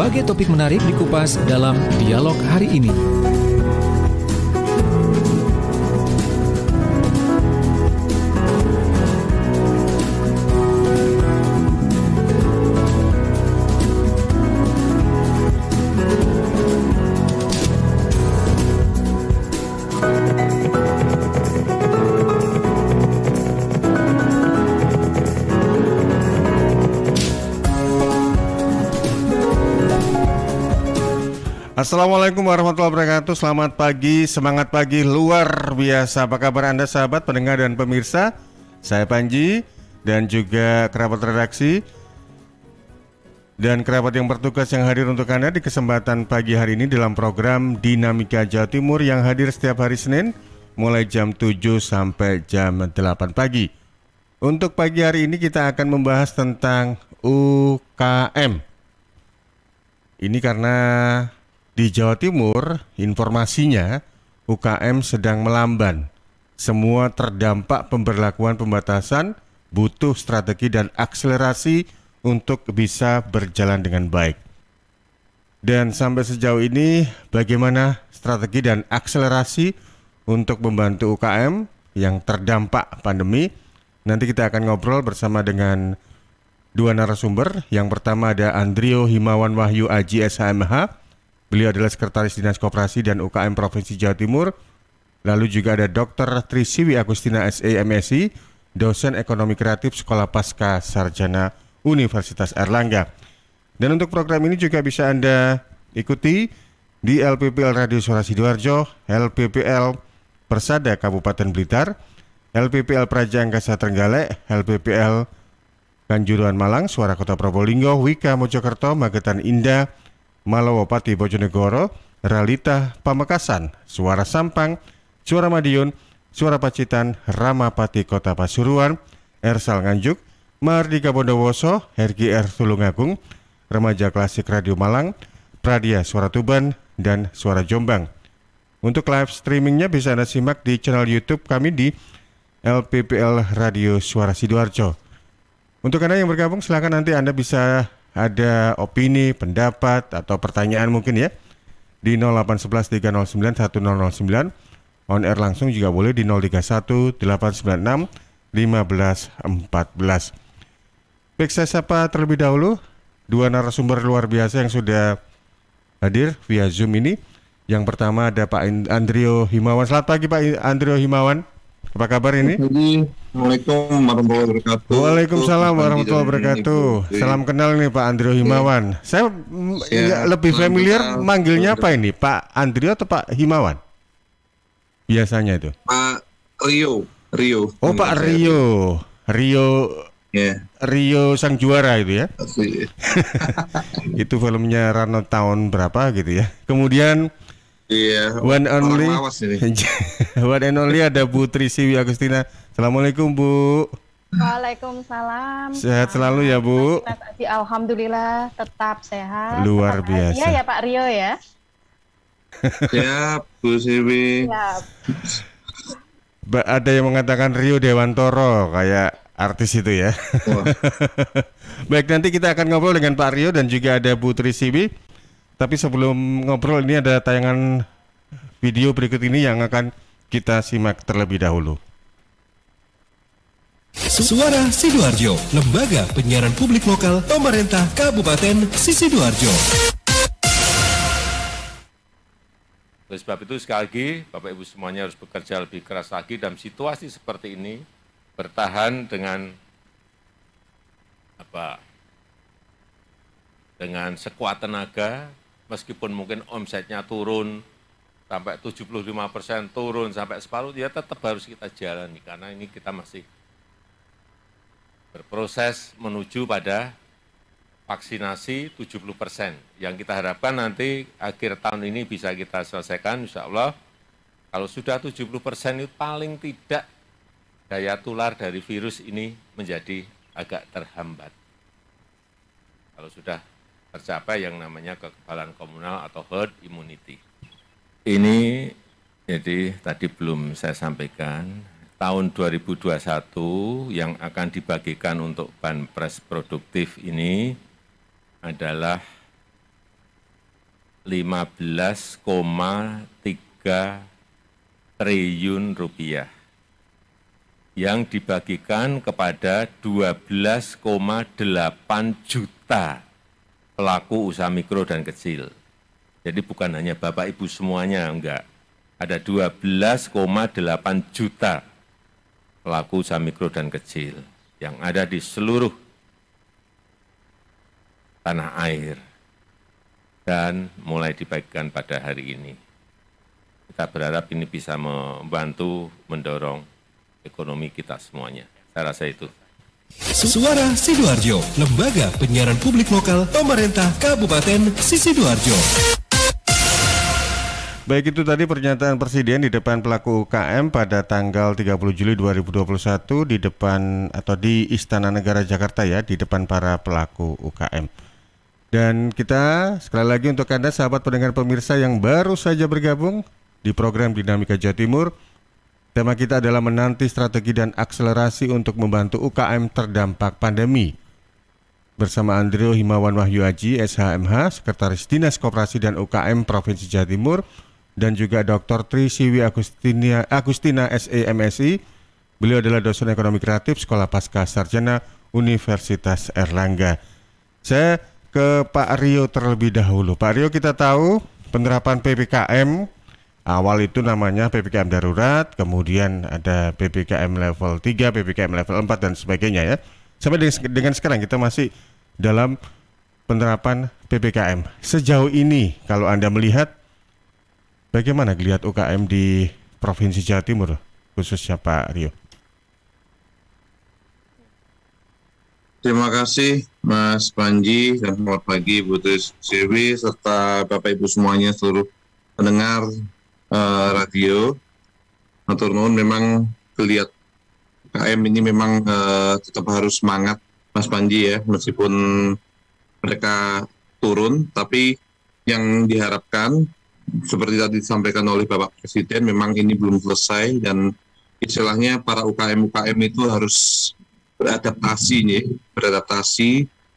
Berbagai topik menarik dikupas dalam dialog hari ini. Assalamualaikum warahmatullahi wabarakatuh. Selamat pagi, semangat pagi luar biasa. Apa kabar Anda sahabat, pendengar dan pemirsa? Saya Panji dan juga kerabat redaksi dan kerabat yang bertugas yang hadir untuk Anda di kesempatan pagi hari ini dalam program Dinamika Jawa Timur yang hadir setiap hari Senin mulai jam 7 sampai jam 8 pagi. Untuk pagi hari ini kita akan membahas tentang UKM. Ini karena di Jawa Timur, informasinya UKM sedang melamban. Semua terdampak pemberlakuan pembatasan, butuh strategi dan akselerasi untuk bisa berjalan dengan baik. Dan sampai sejauh ini, bagaimana strategi dan akselerasi untuk membantu UKM yang terdampak pandemi? Nanti kita akan ngobrol bersama dengan dua narasumber. Yang pertama ada Andrio Himawan Wahyu Aji SHMH. Beliau adalah Sekretaris Dinas Koperasi dan UKM Provinsi Jawa Timur. Lalu juga ada Dr. Trisiwi Agustina SE MSI, dosen Ekonomi Kreatif Sekolah Pasca Sarjana Universitas Airlangga. Dan untuk program ini juga bisa Anda ikuti di LPPL Radio Suara Sidoarjo, LPPL Persada Kabupaten Blitar, LPPL Praja Angkasa Trenggalek, LPPL Kanjuruhan Malang, Suara Kota Probolinggo, Wika Mojokerto, Magetan Indah, Malawapati Bojonegoro, Realita Pamekasan, Suara Sampang, Suara Madiun, Suara Pacitan, Ramapati Kota Pasuruan, Ersal Nganjuk, Mardika Bondowoso, RGR Tulungagung, Remaja Klasik Radio Malang, Pradia Suara Tuban, dan Suara Jombang. Untuk live streamingnya bisa Anda simak di channel YouTube kami di LPPL Radio Suara Sidoarjo. Untuk Anda yang bergabung, silakan nanti Anda bisa ada opini, pendapat, atau pertanyaan mungkin ya di 0811 309 1009. On air langsung juga boleh di 031 896 1514. Baik, saya sapa terlebih dahulu dua narasumber luar biasa yang sudah hadir via Zoom ini. Yang pertama ada Pak Andrio Himawan. Selamat pagi Pak Andrio Himawan. Apa kabar ini? Assalamualaikum warahmatullahi wabarakatuh. Waalaikumsalam warahmatullahi wabarakatuh. Salam kenal nih Pak Andrio Himawan. Saya lebih familiar manggilnya apa ini? Pak Andrio atau Pak Himawan? Biasanya itu. Pak Rio. Oh Pak Rio. Rio sang juara itu ya. Itu filmnya Rano tahun berapa gitu ya. Kemudian one and only ada Bu Trisiwi Agustina. Assalamualaikum Bu. Waalaikumsalam. Sehat selalu ya Bu. Alhamdulillah tetap sehat. Luar biasa. Iya ya Pak Rio ya. Siap Bu Siwi. Ada yang mengatakan Rio Dewantoro kayak artis itu ya. Baik, nanti kita akan ngobrol dengan Pak Rio dan juga ada Bu Trisiwi. Tapi sebelum ngobrol ini ada tayangan video berikut ini yang akan kita simak terlebih dahulu. Suara Sidoarjo, lembaga penyiaran publik lokal pemerintah Kabupaten Sidoarjo. Oleh sebab itu sekali lagi Bapak Ibu semuanya harus bekerja lebih keras lagi dalam situasi seperti ini, bertahan dengan dengan sekuat tenaga. Meskipun mungkin omsetnya turun sampai 75%, turun sampai separuh, ya tetap harus kita jalani karena ini kita masih berproses menuju pada vaksinasi 70%. Yang kita harapkan nanti akhir tahun ini bisa kita selesaikan, insya Allah. Kalau sudah 70% itu paling tidak daya tular dari virus ini menjadi agak terhambat. Kalau sudah tercapai yang namanya kekebalan komunal atau herd immunity. Ini jadi tadi belum saya sampaikan, tahun 2021 yang akan dibagikan untuk banpres produktif ini adalah 15,3 triliun rupiah yang dibagikan kepada 12,8 juta pelaku usaha mikro dan kecil. Jadi bukan hanya Bapak Ibu semuanya, enggak. Ada 12,8 juta pelaku usaha mikro dan kecil yang ada di seluruh tanah air dan mulai dibagikan pada hari ini. Kita berharap ini bisa membantu mendorong ekonomi kita semuanya. Saya rasa itu. Suara Sidoarjo, Lembaga Penyiaran Publik Lokal Pemerintah Kabupaten Sidoarjo. Baik, itu tadi pernyataan Presiden di depan pelaku UKM pada tanggal 30 Juli 2021 di depan atau di Istana Negara Jakarta ya, di depan para pelaku UKM. Dan kita sekali lagi untuk Anda sahabat pendengar pemirsa yang baru saja bergabung di program Dinamika Jawa Timur, tema kita adalah menanti strategi dan akselerasi untuk membantu UKM terdampak pandemi. Bersama Andrio Himawan Wahyu Aji, SHMH, Sekretaris Dinas Koperasi dan UKM Provinsi Jawa Timur, dan juga Dr. Tri Siwi Agustina SEMSI. Beliau adalah dosen ekonomi kreatif Sekolah Pasca Sarjana Universitas Erlangga. Saya ke Pak Rio terlebih dahulu. Pak Rio, kita tahu penerapan PPKM awal itu namanya PPKM darurat, kemudian ada PPKM level 3, PPKM level 4 dan sebagainya ya. Sampai dengan sekarang kita masih dalam penerapan PPKM. Sejauh ini kalau Anda melihat bagaimana melihat UKM di Provinsi Jawa Timur, khususnya Pak Rio? Terima kasih Mas Panji dan selamat pagi Bu Siwi serta Bapak Ibu semuanya seluruh pendengar radio. Matur nuwun, memang kelihat UKM ini memang tetap harus semangat Mas Panji ya, meskipun mereka turun, tapi yang diharapkan seperti tadi disampaikan oleh Bapak Presiden, memang ini belum selesai dan istilahnya para UKM itu harus beradaptasi,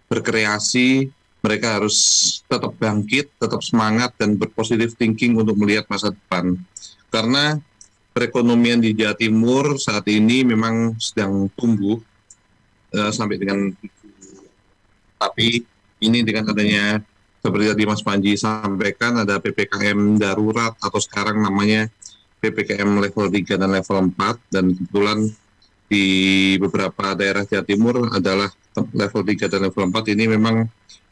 berkreasi, mereka harus tetap bangkit, tetap semangat dan berpositif thinking untuk melihat masa depan. Karena perekonomian di Jawa Timur saat ini memang sedang tumbuh sampai dengan, tapi ini dengan adanya seperti tadi Mas Panji sampaikan, ada PPKM darurat atau sekarang namanya PPKM level 3 dan level 4, dan kebetulan di beberapa daerah Jawa Timur adalah level 3 dan level 4 ini memang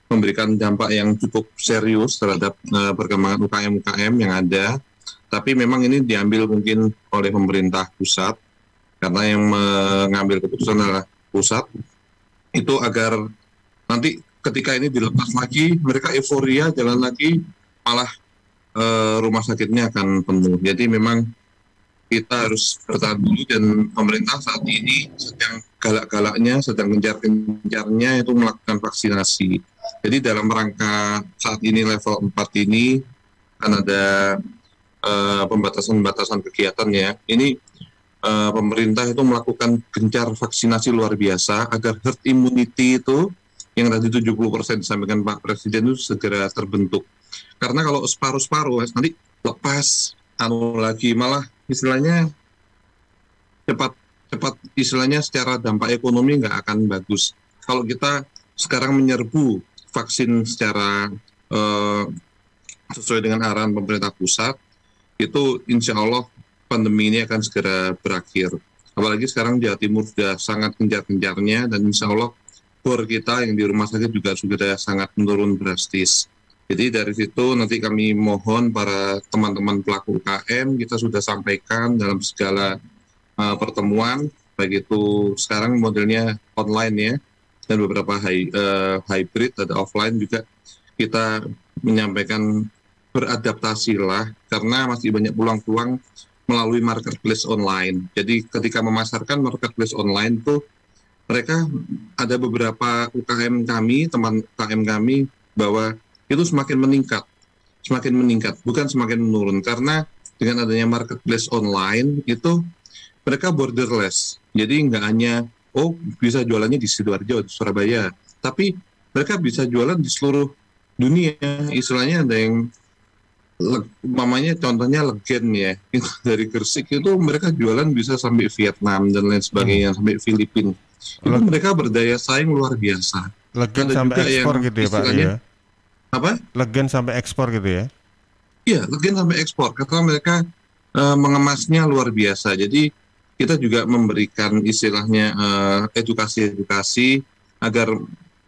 memberikan dampak yang cukup serius terhadap perkembangan UKM-UKM yang ada. Tapi memang ini diambil mungkin oleh pemerintah pusat, karena yang mengambil keputusan adalah pusat, itu agar nanti ketika ini dilepas lagi, mereka euforia jalan lagi, malah rumah sakitnya akan penuh. Jadi memang kita harus bertahan dulu, dan pemerintah saat ini sedang galak-galaknya, sedang gencar-gencarnya itu melakukan vaksinasi. Jadi dalam rangka saat ini level 4 ini kan ada pembatasan-pembatasan kegiatan ya. Ini pemerintah itu melakukan gencar vaksinasi luar biasa agar herd immunity itu yang tadi 70% disampaikan Pak Presiden itu segera terbentuk. Karena kalau separuh-separuh nanti lepas lagi, malah istilahnya cepat istilahnya secara dampak ekonomi nggak akan bagus. Kalau kita sekarang menyerbu vaksin secara sesuai dengan arahan pemerintah pusat, itu insya Allah pandemi ini akan segera berakhir. Apalagi sekarang Jawa Timur sudah sangat gencar-gencarnya, dan insya Allah bor kita yang di rumah sakit juga sudah sangat menurun drastis. Jadi dari situ nanti kami mohon para teman-teman pelaku UKM, kita sudah sampaikan dalam segala pertemuan, baik itu sekarang modelnya online ya, dan beberapa hybrid, ada offline juga, kita menyampaikan beradaptasilah, karena masih banyak peluang-peluang melalui marketplace online. Jadi ketika memasarkan marketplace online tuh, mereka ada beberapa UKM kami, teman UKM kami, bahwa itu semakin meningkat, bukan semakin menurun, karena dengan adanya marketplace online itu mereka borderless. Jadi nggak hanya bisa jualannya di Sidoarjo, di Surabaya, tapi mereka bisa jualan di seluruh dunia. Istilahnya ada yang umpamanya contohnya Legen ya, itu dari Gresik itu mereka jualan bisa sampai Vietnam dan lain sebagainya, sampai Filipina. Itu mereka berdaya saing luar biasa. Legen sampai ekspor gitu ya Pak ya? Apa? Legen sampai ekspor gitu ya? Iya, Legen sampai ekspor karena mereka mengemasnya luar biasa. Jadi kita juga memberikan istilahnya edukasi agar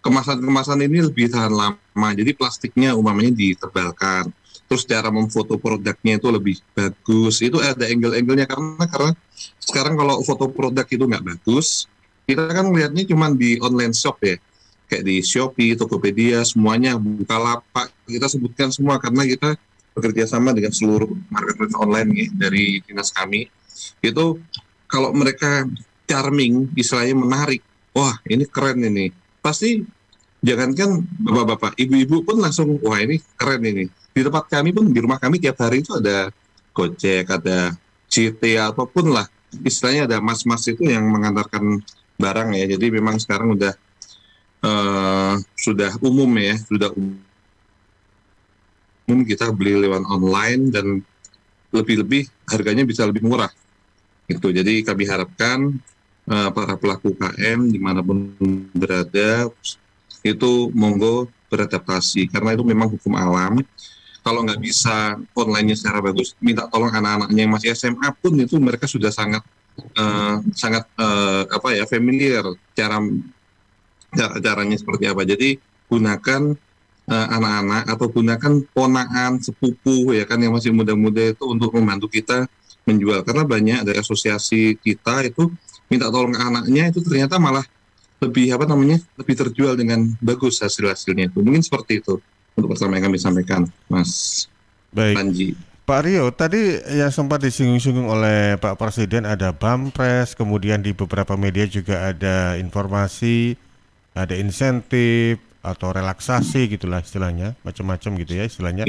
kemasan ini lebih tahan lama. Jadi plastiknya umpamanya ditebalkan. Terus cara memfoto produknya itu lebih bagus. Itu ada angle-angle-nya karena sekarang kalau foto produk itu nggak bagus, kita kan melihatnya cuma di online shop ya. Kayak di Shopee, Tokopedia, semuanya, Bukalapak, kita sebutkan semua karena kita bekerja sama dengan seluruh marketplace online ya, dari dinas kami. Itu kalau mereka charming, istilahnya menarik, wah ini keren ini. Pasti jangankan bapak-bapak, ibu-ibu pun langsung, wah ini keren ini. Di tempat kami pun, di rumah kami tiap hari itu ada Gojek, ada CT, apapun lah. Istilahnya ada mas-mas itu yang mengantarkan barang ya. Jadi memang sekarang sudah umum ya, sudah umum kita beli lewat online dan lebih-lebih harganya bisa lebih murah. Gitu. Jadi kami harapkan para pelaku UKM dimanapun berada itu monggo beradaptasi karena itu memang hukum alam. Kalau nggak bisa online-nya secara bagus, minta tolong anak-anaknya yang masih SMA pun itu mereka sudah sangat familiar caranya seperti apa. Jadi gunakan anak-anak atau gunakan ponakan, sepupu ya kan yang masih muda-muda itu untuk membantu kita menjual. Karena banyak dari asosiasi kita itu minta tolong anaknya itu ternyata malah lebih lebih terjual dengan bagus hasilnya itu. Mungkin seperti itu untuk pertama yang kami sampaikan, Mas Panji. Pak Rio, tadi yang sempat disinggung-singgung oleh Pak Presiden ada Bampres, kemudian di beberapa media juga ada informasi, ada insentif atau relaksasi gitulah istilahnya, macam-macam gitu ya istilahnya.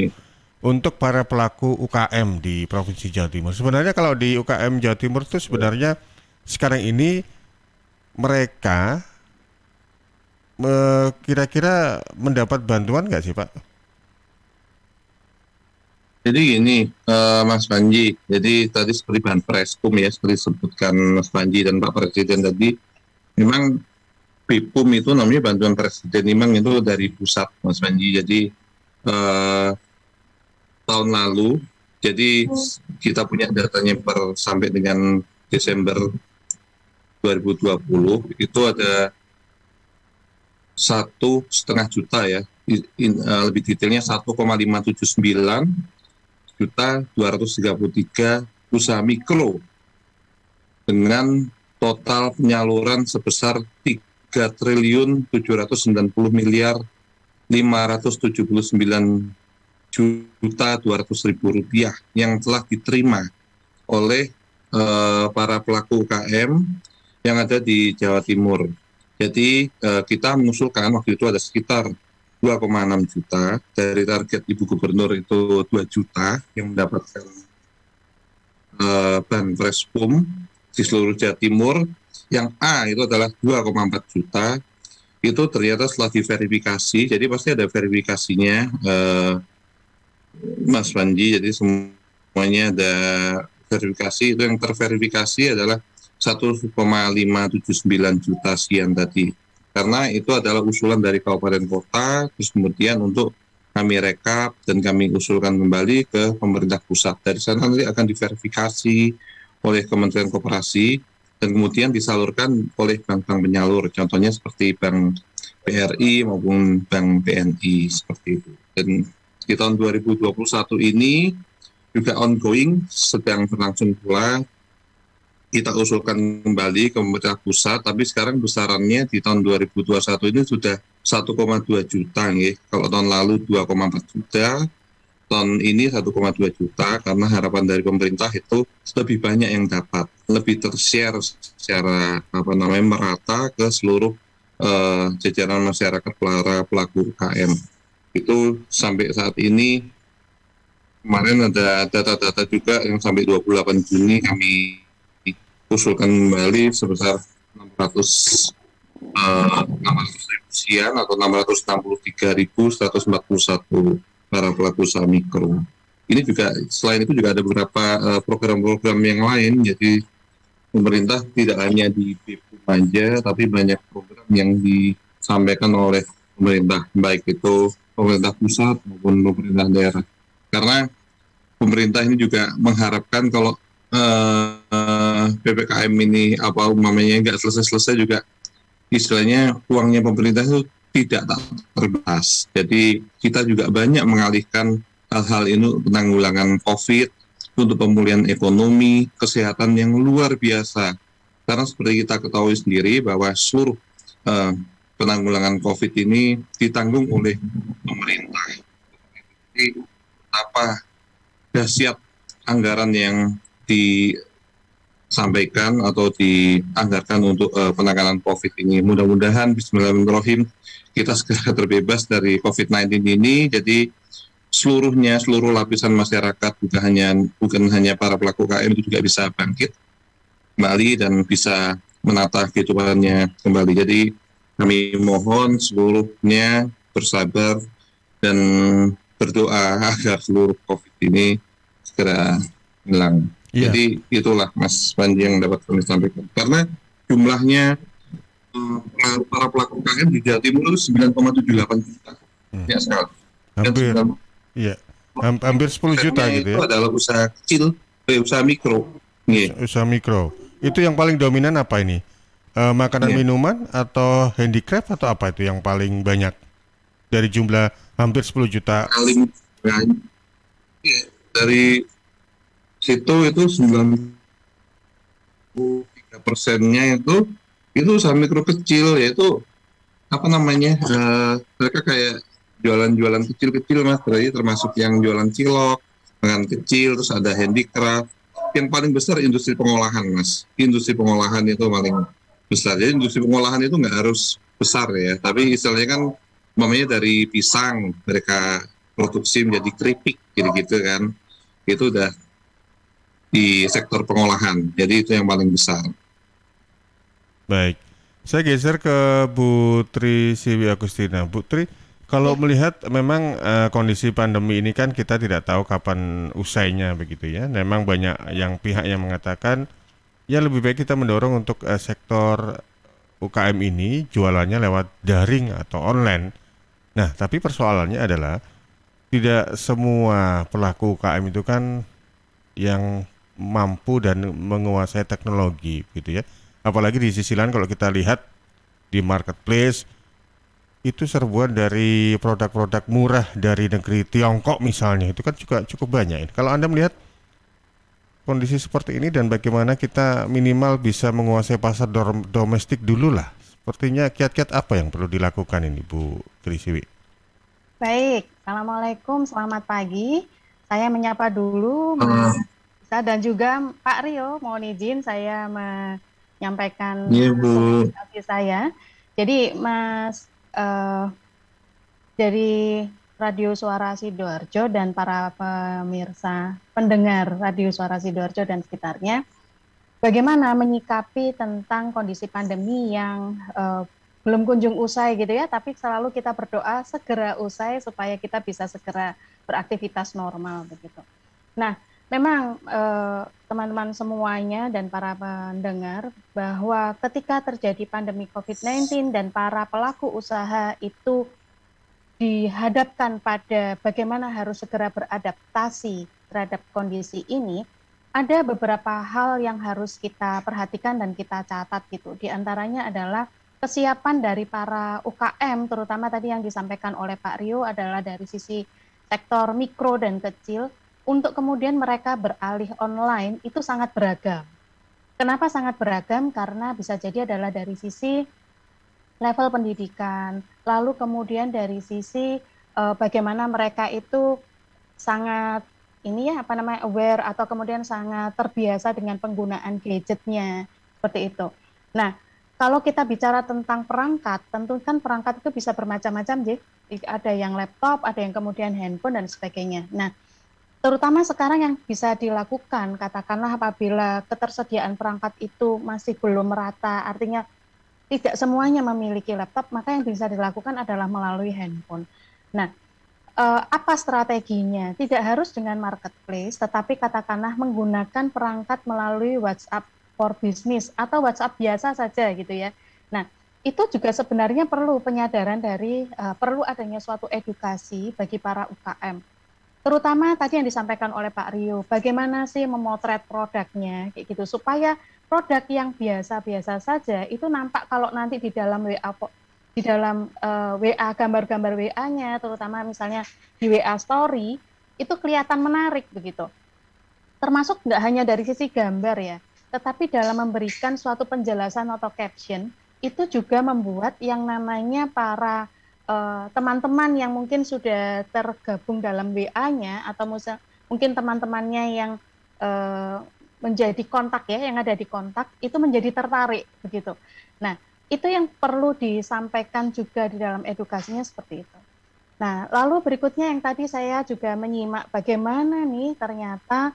Untuk para pelaku UKM di Provinsi Jawa Timur. Sebenarnya kalau di UKM Jawa Timur itu sebenarnya sekarang ini mereka kira-kira mendapat bantuan nggak sih Pak? Jadi gini Mas Panji, jadi tadi seperti Banpreskum ya, seperti disebutkan Mas Panji dan Pak Presiden tadi, memang BIPUM itu namanya bantuan Presiden, memang itu dari pusat Mas Panji. Jadi tahun lalu, jadi kita punya datanya sampai dengan Desember 2020 itu ada 1,5 juta ya, lebih detailnya 1,579 juta 233 usaha mikro dengan total penyaluran sebesar 3.790 miliar 579 juta 200.000 rupiah yang telah diterima oleh para pelaku UKM yang ada di Jawa Timur. Jadi kita mengusulkan waktu itu ada sekitar 2,6 juta, dari target Ibu Gubernur itu 2 juta yang mendapatkan Banpreskum di seluruh Jawa Timur. Yang A itu adalah 2,4 juta, itu ternyata setelah diverifikasi, jadi pasti ada verifikasinya Mas Panji, jadi semuanya ada verifikasi, itu yang terverifikasi adalah 1,579 juta sekian tadi. Karena itu adalah usulan dari kabupaten kota, terus kemudian untuk kami rekap dan kami usulkan kembali ke pemerintah pusat. Dari sana nanti akan diverifikasi oleh Kementerian Koperasi dan kemudian disalurkan oleh bank-bank penyalur, contohnya seperti Bank BRI maupun Bank BNI seperti itu. Dan di tahun 2021 ini juga ongoing, sedang berlangsung pula. Kita usulkan kembali ke pemerintah pusat, tapi sekarang besarannya di tahun 2021 ini sudah 1,2 juta, ya. Kalau tahun lalu 2,4 juta, tahun ini 1,2 juta, karena harapan dari pemerintah itu lebih banyak yang dapat, lebih tershare secara merata ke seluruh jajaran masyarakat para pelaku UKM. Itu sampai saat ini, kemarin ada data-data juga yang sampai 28 Juni kami usulkan kembali sebesar 600.000 ribuan atau 663.141 para pelaku usaha mikro. Ini juga selain itu juga ada beberapa program-program yang lain. Jadi pemerintah tidak hanya di BPUM saja, tapi banyak program yang disampaikan oleh pemerintah, baik itu pemerintah pusat maupun pemerintah daerah. Karena pemerintah ini juga mengharapkan kalau PPKM ini nggak selesai-selesai juga, istilahnya uangnya pemerintah itu tidak tak terbatas. Jadi kita juga banyak mengalihkan hal-hal ini penanggulangan COVID untuk pemulihan ekonomi, kesehatan yang luar biasa. Karena seperti kita ketahui sendiri bahwa seluruh penanggulangan COVID ini ditanggung oleh pemerintah. Jadi apa dahsyat anggaran yang disampaikan atau dianggarkan untuk penanganan COVID ini. Mudah-mudahan bismillahirrahmanirrahim kita segera terbebas dari COVID-19 ini. Jadi seluruh lapisan masyarakat, bukan hanya para pelaku UKM itu juga bisa bangkit kembali dan bisa menata kehidupannya kembali. Jadi kami mohon seluruhnya bersabar dan berdoa agar seluruh COVID ini segera hilang. Iya. Jadi itulah Mas Panji yang dapat kami sampaikan. Karena jumlahnya para pelaku UKM di Jawa Timur itu 9,78 juta. Ya sekali. Hampir 10 juta gitu ya. Itu adalah usaha kecil, usaha mikro. Usaha mikro. Itu yang paling dominan apa ini? Makanan minuman atau handicraft atau apa itu yang paling banyak dari jumlah hampir 10 juta? Paling banyak dari situ itu 93%-nya itu usaha mikro kecil, yaitu mereka kayak jualan-jualan kecil-kecil Mas, berarti termasuk yang jualan cilok, makan kecil, terus ada handicraft. Yang paling besar industri pengolahan Mas. Industri pengolahan itu paling besar. Jadi industri pengolahan itu nggak harus besar ya, tapi istilahnya kan dari pisang mereka produksi menjadi keripik gitu kan. Itu udah di sektor pengolahan. Jadi itu yang paling besar. Baik. Saya geser ke Bu Tri Siwi Agustina. Bu Tri, kalau melihat memang kondisi pandemi ini kan kita tidak tahu kapan usainya begitu ya. Memang banyak pihak yang mengatakan ya lebih baik kita mendorong untuk sektor UKM ini jualannya lewat daring atau online. Nah, tapi persoalannya adalah tidak semua pelaku UKM itu kan yang mampu dan menguasai teknologi gitu ya. Apalagi di sisi lain kalau kita lihat di marketplace itu serbuan dari produk-produk murah dari negeri Tiongkok misalnya, itu kan juga cukup banyak. Kalau Anda melihat kondisi seperti ini dan bagaimana kita minimal bisa menguasai pasar domestik dulu lah, sepertinya kiat-kiat apa yang perlu dilakukan ini Bu Trisiwi? Baik, Assalamualaikum, selamat pagi. Saya menyapa dulu Mas Isa dan juga Pak Rio, mohon izin saya menyampaikan apresiasi saya. Jadi Mas dari Radio Suara Sidoarjo dan para pemirsa pendengar Radio Suara Sidoarjo dan sekitarnya, bagaimana menyikapi tentang kondisi pandemi yang belum kunjung usai gitu ya, tapi selalu kita berdoa segera usai supaya kita bisa segera beraktivitas normal begitu. Nah, memang teman-teman semuanya dan para pendengar bahwa ketika terjadi pandemi COVID-19 dan para pelaku usaha itu dihadapkan pada bagaimana harus segera beradaptasi terhadap kondisi ini, ada beberapa hal yang harus kita perhatikan dan kita catat gitu. Di antaranya adalah kesiapan dari para UKM, terutama tadi yang disampaikan oleh Pak Rio adalah dari sisi sektor mikro dan kecil, untuk kemudian mereka beralih online itu sangat beragam. Kenapa sangat beragam? Karena bisa jadi adalah dari sisi level pendidikan, lalu kemudian dari sisi bagaimana mereka itu sangat aware atau kemudian sangat terbiasa dengan penggunaan gadgetnya, seperti itu. Nah, kalau kita bicara tentang perangkat, tentu kan perangkat itu bisa bermacam-macam, ada yang laptop, ada yang kemudian handphone dan sebagainya. Nah, terutama sekarang yang bisa dilakukan, katakanlah apabila ketersediaan perangkat itu masih belum merata, artinya tidak semuanya memiliki laptop, maka yang bisa dilakukan adalah melalui handphone. Nah, apa strateginya? Tidak harus dengan marketplace, tetapi katakanlah menggunakan perangkat melalui WhatsApp for Business atau WhatsApp biasa saja gitu ya. Nah, itu juga sebenarnya perlu penyadaran dari perlu adanya suatu edukasi bagi para UKM. Terutama tadi yang disampaikan oleh Pak Rio, bagaimana sih memotret produknya kayak gitu supaya produk yang biasa-biasa saja itu nampak kalau nanti di dalam WA gambar-gambar WA-nya, terutama misalnya di WA Story itu kelihatan menarik begitu. Termasuk nggak hanya dari sisi gambar ya, tetapi dalam memberikan suatu penjelasan atau caption itu juga membuat yang namanya para teman-teman yang mungkin sudah tergabung dalam WA-nya atau mungkin teman-temannya yang menjadi kontak ya, yang ada di kontak itu menjadi tertarik begitu. Nah, itu yang perlu disampaikan juga di dalam edukasinya seperti itu. Nah, lalu berikutnya yang tadi saya juga menyimak bagaimana nih ternyata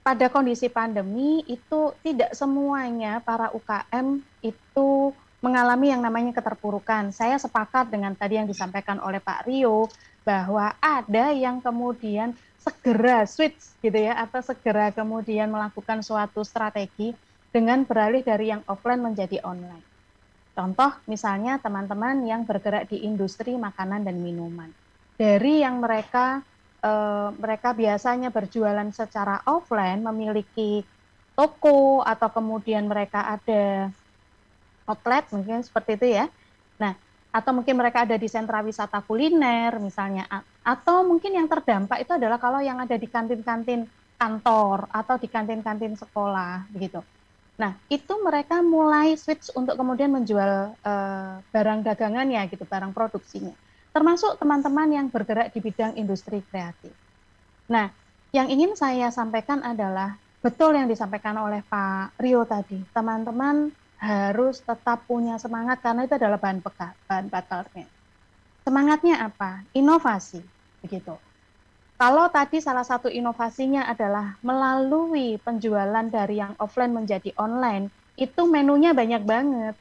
pada kondisi pandemi itu tidak semuanya para UKM itu mengalami yang namanya keterpurukan. Saya sepakat dengan tadi yang disampaikan oleh Pak Rio bahwa ada yang kemudian segera switch gitu ya, atau segera kemudian melakukan suatu strategi dengan beralih dari yang offline menjadi online. Contoh misalnya teman-teman yang bergerak di industri makanan dan minuman. Dari yang mereka biasanya berjualan secara offline, memiliki toko atau kemudian mereka ada outlet mungkin seperti itu ya. Nah, atau mungkin mereka ada di sentra wisata kuliner misalnya, atau mungkin yang terdampak itu adalah kalau yang ada di kantin-kantin kantor atau di kantin-kantin sekolah begitu. Nah, itu mereka mulai switch untuk kemudian menjual barang dagangannya gitu, barang produksinya. Termasuk teman-teman yang bergerak di bidang industri kreatif. Nah, yang ingin saya sampaikan adalah betul yang disampaikan oleh Pak Rio tadi. Teman-teman harus tetap punya semangat karena itu adalah bahan bakarnya. Semangatnya apa? Inovasi, begitu. Kalau tadi salah satu inovasinya adalah melalui penjualan dari yang offline menjadi online, itu menunya banyak banget.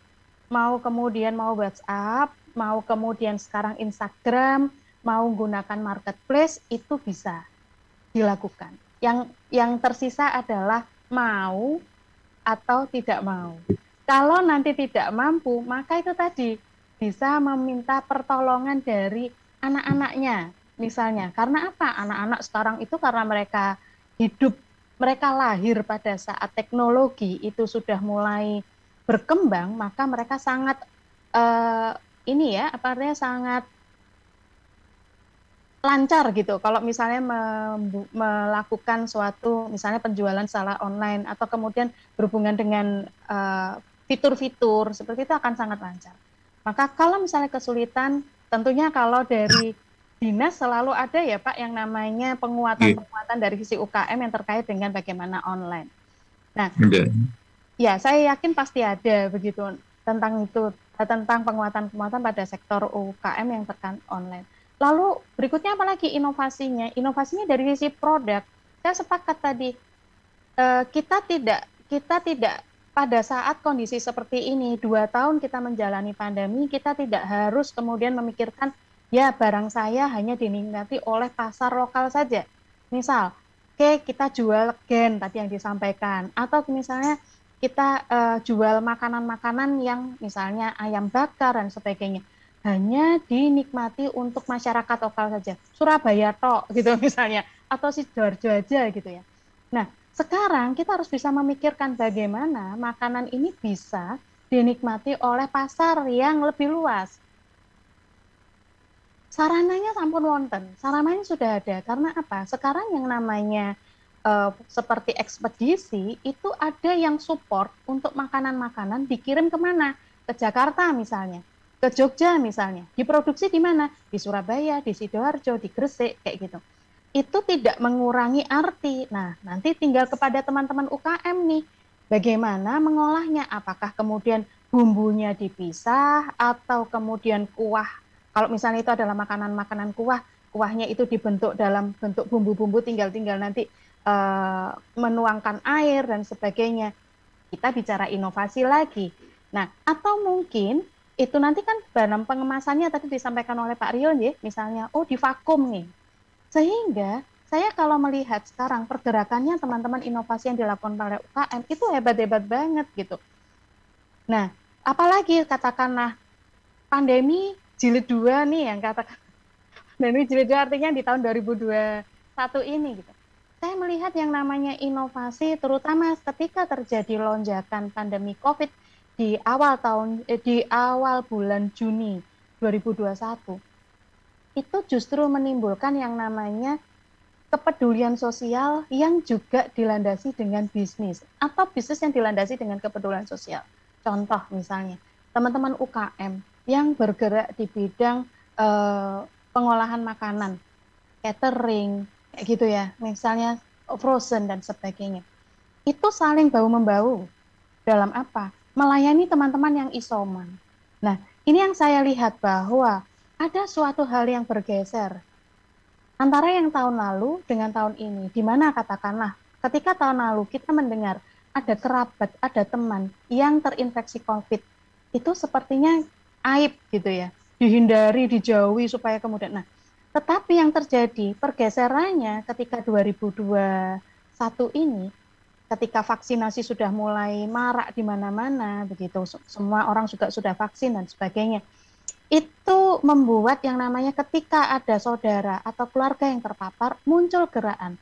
Mau kemudian mau WhatsApp, mau kemudian sekarang Instagram, mau gunakan marketplace, itu bisa dilakukan. Yang tersisa adalah mau atau tidak mau. Kalau nanti tidak mampu, maka itu tadi bisa meminta pertolongan dari anak-anaknya. Misalnya, karena apa? Anak-anak sekarang itu karena mereka hidup, mereka lahir pada saat teknologi itu sudah mulai berkembang, maka mereka sangat sangat lancar gitu. Kalau misalnya melakukan suatu, misalnya penjualan secara online atau kemudian berhubungan dengan fitur-fitur seperti itu akan sangat lancar. Maka kalau misalnya kesulitan, tentunya kalau dari dinas selalu ada ya Pak yang namanya penguatan dari sisi UKM yang terkait dengan bagaimana online. Nah, ya saya yakin pasti ada begitu tentang itu, tentang penguatan pada sektor UKM yang terkait online. Lalu berikutnya apalagi inovasinya? Inovasinya dari sisi produk. Saya sepakat tadi kita tidak pada saat kondisi seperti ini 2 tahun kita menjalani pandemi, kita tidak harus kemudian memikirkan ya barang saya hanya dinikmati oleh pasar lokal saja. Misal, kita jual gen tadi yang disampaikan, atau misalnya kita jual makanan-makanan yang misalnya ayam bakar dan sebagainya, hanya dinikmati untuk masyarakat lokal saja, Surabaya tok gitu misalnya, atau Sidoarjo aja gitu ya. Nah, sekarang kita harus bisa memikirkan bagaimana makanan ini bisa dinikmati oleh pasar yang lebih luas. Sarananya sampun wonten, sarananya sudah ada. Karena apa? Sekarang yang namanya seperti ekspedisi, itu ada yang support untuk makanan-makanan dikirim kemana? Ke Jakarta misalnya, ke Jogja misalnya. Diproduksi di mana? Di Surabaya, di Sidoarjo, di Gresik, kayak gitu. Itu tidak mengurangi arti. Nah, nanti tinggal kepada teman-teman UKM nih, bagaimana mengolahnya? Apakah kemudian bumbunya dipisah, atau kemudian kuah, kalau misalnya itu adalah makanan-makanan kuahnya itu dibentuk dalam bentuk bumbu-bumbu, tinggal nanti menuangkan air dan sebagainya. kita bicara inovasi lagi. Nah, atau mungkin itu nanti kan dalam pengemasannya tadi disampaikan oleh Pak Rio ya, misalnya di vakum nih. Sehingga saya kalau melihat sekarang pergerakannya teman-teman inovasi yang dilakukan oleh UKM itu hebat-hebat banget gitu. Nah, apalagi katakanlah pandemi jilid 2 nih yang katakan pandemi jilid 2 artinya di tahun 2021 ini gitu. Saya melihat yang namanya inovasi terutama ketika terjadi lonjakan pandemi Covid di awal bulan Juni 2021 itu justru menimbulkan yang namanya kepedulian sosial yang juga dilandasi dengan bisnis atau bisnis yang dilandasi dengan kepedulian sosial. Contoh misalnya teman-teman UKM yang bergerak di bidang pengolahan makanan, catering, kayak gitu ya, misalnya frozen dan sebagainya. Itu saling bahu-membahu dalam apa? Melayani teman-teman yang isoman. Nah, ini yang saya lihat bahwa ada suatu hal yang bergeser antara yang tahun lalu dengan tahun ini, di mana katakanlah ketika tahun lalu kita mendengar ada kerabat, ada teman yang terinfeksi COVID, itu sepertinya aib gitu ya, dihindari, dijauhi supaya kemudian. Nah, tetapi yang terjadi pergeserannya ketika 2021 ini, ketika vaksinasi sudah mulai marak di mana-mana, begitu semua orang juga sudah vaksin dan sebagainya. Itu membuat yang namanya ketika ada saudara atau keluarga yang terpapar, muncul gerakan.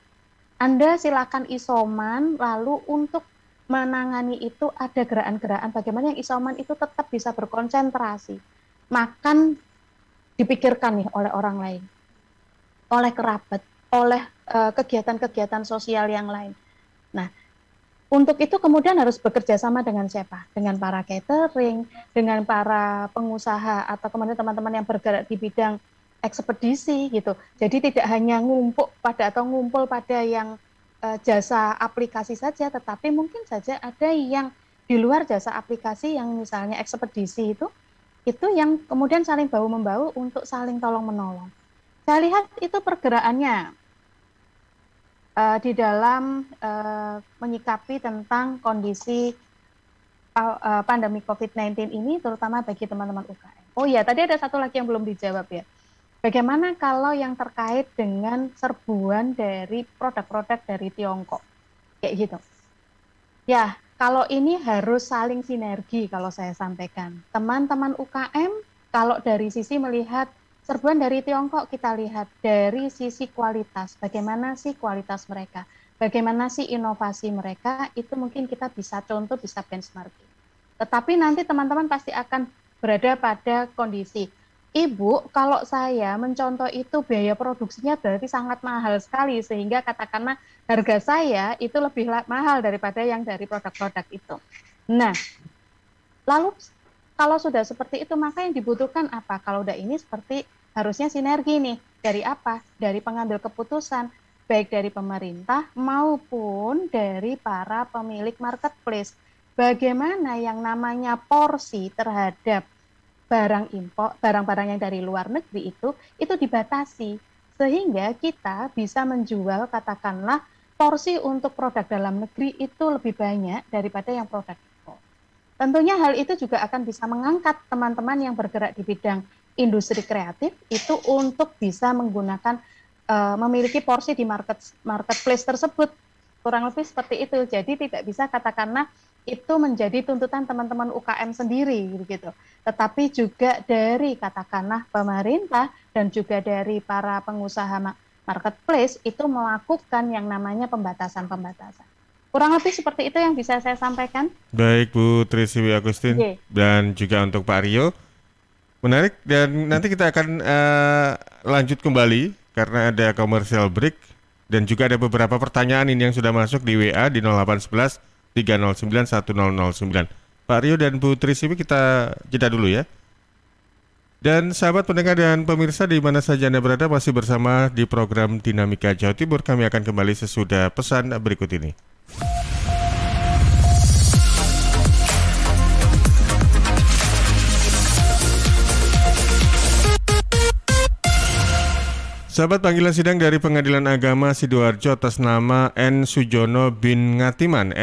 Anda silakan isoman, lalu untuk menangani itu ada gerakan-gerakan bagaimana yang isoman itu tetap bisa berkonsentrasi. Makan dipikirkan nih oleh orang lain, oleh kerabat, oleh kegiatan-kegiatan sosial yang lain. Nah, untuk itu kemudian harus bekerja sama dengan siapa? Dengan para catering, dengan para pengusaha atau kemudian teman-teman yang bergerak di bidang ekspedisi gitu. Jadi tidak hanya ngumpul pada yang jasa aplikasi saja, tetapi mungkin saja ada yang di luar jasa aplikasi yang misalnya ekspedisi itu yang kemudian saling bahu-membahu untuk saling tolong-menolong. Saya lihat itu pergerakannya di dalam menyikapi tentang kondisi pandemi COVID-19 ini, terutama bagi teman-teman UKM. Oh iya, tadi ada satu lagi yang belum dijawab ya. Bagaimana kalau yang terkait dengan serbuan dari produk-produk dari Tiongkok? Kayak gitu. Ya, kalau ini harus saling sinergi kalau saya sampaikan. Teman-teman UKM, kalau dari sisi melihat serbuan dari Tiongkok, kita lihat dari sisi kualitas, bagaimana sih kualitas mereka, bagaimana sih inovasi mereka, itu mungkin kita bisa contoh, bisa benchmarking. Tetapi nanti teman-teman pasti akan berada pada kondisi, Ibu, kalau saya mencontoh itu biaya produksinya berarti sangat mahal sekali, sehingga katakanlah harga saya itu lebih mahal daripada yang dari produk-produk itu. Nah, lalu kalau sudah seperti itu, maka yang dibutuhkan apa? Kalau udah ini seperti harusnya sinergi nih, dari apa? Dari pengambil keputusan, baik dari pemerintah maupun dari para pemilik marketplace. Bagaimana yang namanya porsi terhadap barang impor, barang-barang yang dari luar negeri itu dibatasi. Sehingga kita bisa menjual katakanlah porsi untuk produk dalam negeri itu lebih banyak daripada yang produk impor. Tentunya hal itu juga akan bisa mengangkat teman-teman yang bergerak di bidang industri kreatif itu untuk bisa menggunakan memiliki porsi di marketplace tersebut. Kurang lebih seperti itu. Jadi tidak bisa katakanlah itu menjadi tuntutan teman-teman UKM sendiri gitu. Tetapi juga dari katakanlah pemerintah dan juga dari para pengusaha marketplace itu melakukan yang namanya pembatasan-pembatasan. Kurang lebih seperti itu yang bisa saya sampaikan. Baik Bu Trisiwi Agustin dan juga untuk Pak Rio. Menarik, dan nanti kita akan lanjut kembali karena ada commercial break dan juga ada beberapa pertanyaan ini yang sudah masuk di WA di 0811 309 1009. Pak Rio dan Bu Trisiwi, kita jeda dulu ya. Dan sahabat pendengar dan pemirsa di mana saja Anda berada, masih bersama di program Dinamika Jawa Timur. Kami akan kembali sesudah pesan berikut ini. Sahabat, panggilan sidang dari Pengadilan Agama Sidoarjo atas nama N. Sujono bin Ngatiman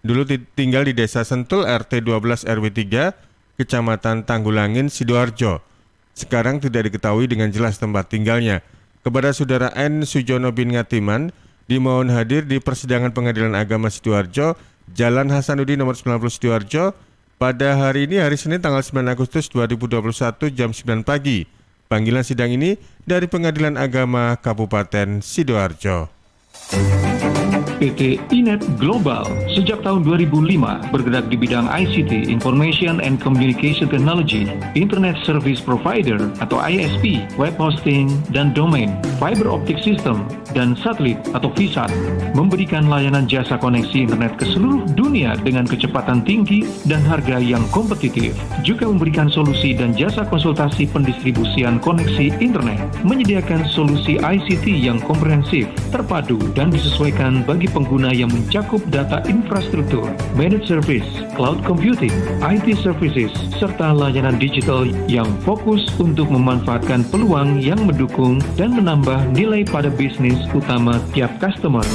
Dulu tinggal di Desa Sentul RT 12 RW 3, Kecamatan Tanggulangin, Sidoarjo. Sekarang tidak diketahui dengan jelas tempat tinggalnya. Kepada Saudara N. Sujono bin Ngatiman, dimohon hadir di persidangan Pengadilan Agama Sidoarjo, Jalan Hasanuddin nomor 90 Sidoarjo, pada hari ini, hari Senin tanggal 9 Agustus 2021 jam 9 pagi. Panggilan sidang ini dari Pengadilan Agama Kabupaten Sidoarjo. PT Inet Global sejak tahun 2005 bergerak di bidang ICT, Information and Communication Technology, Internet Service Provider atau ISP, web hosting dan domain, fiber optic system, dan satelit atau VSAT, memberikan layanan jasa koneksi internet ke seluruh dunia dengan kecepatan tinggi dan harga yang kompetitif. Juga memberikan solusi dan jasa konsultasi pendistribusian koneksi internet, menyediakan solusi ICT yang komprehensif, terpadu, dan disesuaikan bagi pengguna yang mencakup data infrastruktur, managed service, cloud computing, IT services, serta layanan digital yang fokus untuk memanfaatkan peluang yang mendukung dan menambah nilai pada bisnis utama tiap customer.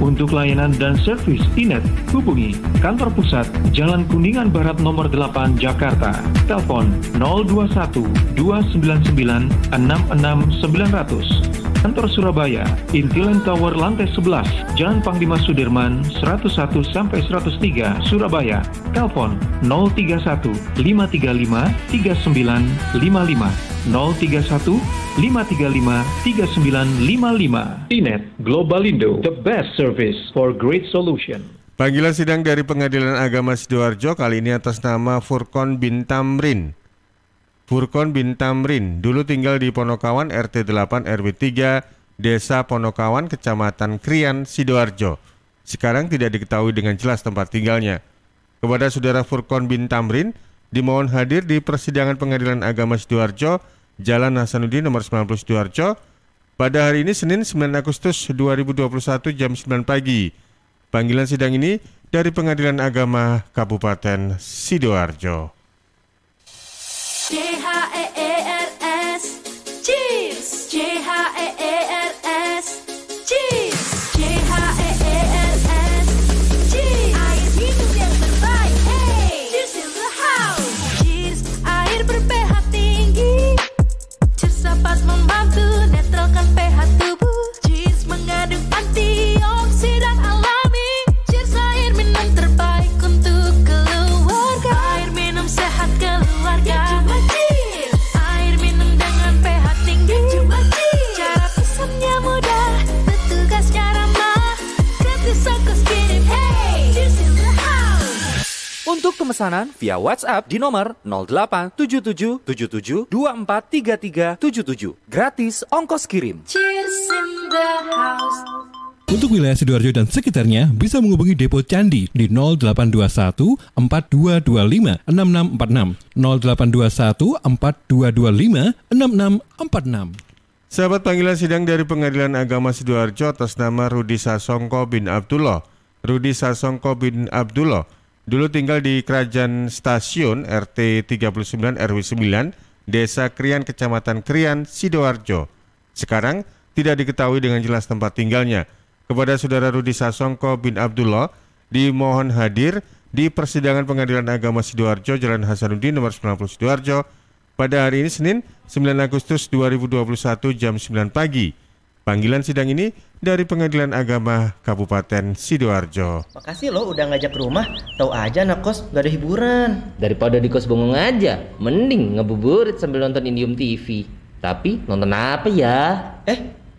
Untuk layanan dan servis Inet, hubungi kantor pusat Jalan Kuningan Barat nomor 8 Jakarta. Telepon 021 299 66900. Kantor Surabaya, Intiland Tower lantai 11, Jalan Panglima Sudirman 101 sampai 103 Surabaya. Telepon 031 535 3955 031 535 3955. Inet Globalindo, the best service for great solution. Panggilan sidang dari Pengadilan Agama Sidoarjo kali ini atas nama Furqon bin Tamrin. Furqon bin Tamrin dulu tinggal di Ponokawan RT 8 RW 3, Desa Ponokawan, Kecamatan Krian, Sidoarjo. Sekarang tidak diketahui dengan jelas tempat tinggalnya. Kepada Saudara Furqon bin Tamrin, dimohon hadir di persidangan Pengadilan Agama Sidoarjo, Jalan Hasanuddin nomor 90 Sidoarjo, pada hari ini Senin 9 Agustus 2021 jam 9 pagi. Panggilan sidang ini dari Pengadilan Agama Kabupaten Sidoarjo. CHEERS Cheers, CHEERS Cheers, CHEERS Cheers, air minum yang terbaik. Hey, cheers in the house. Cheers, air ber-pH tinggi. Cheers dapat membantu netralkan pH tubuh. Cheers mengandung antioksidan alami. Cheers, air minum terbaik untuk keluarga. Air minum sehat keluarga. Air minum dengan pH tinggi. Cara pesannya mudah, petugasnya ramah. Gratis ongkos kirim. Hey, cheers in the house. Untuk pemesanan via WhatsApp di nomor 087777243377. Gratis ongkos kirim. Cheers in the house. Untuk wilayah Sidoarjo dan sekitarnya bisa menghubungi Depo Candi di 0821 4225 6646 0821 4225 6646. Sahabat, panggilan sidang dari Pengadilan Agama Sidoarjo atas nama Rudi Sasongko bin Abdullah. Rudi Sasongko bin Abdullah dulu tinggal di Kerajaan Stasiun RT 39 RW 9, Desa Krian, Kecamatan Krian, Sidoarjo. Sekarang tidak diketahui dengan jelas tempat tinggalnya. Kepada Saudara Rudi Sasongko bin Abdullah, dimohon hadir di persidangan Pengadilan Agama Sidoarjo, Jalan Hasanuddin nomor 90 Sidoarjo, pada hari ini Senin 9 Agustus 2021 jam 9 pagi. Panggilan sidang ini dari Pengadilan Agama Kabupaten Sidoarjo. Makasih lo udah ngajak ke rumah. Tahu aja anak kos gak ada hiburan. Daripada di kos bengong aja, mending ngebuburit sambil nonton Indium TV. Tapi nonton apa ya?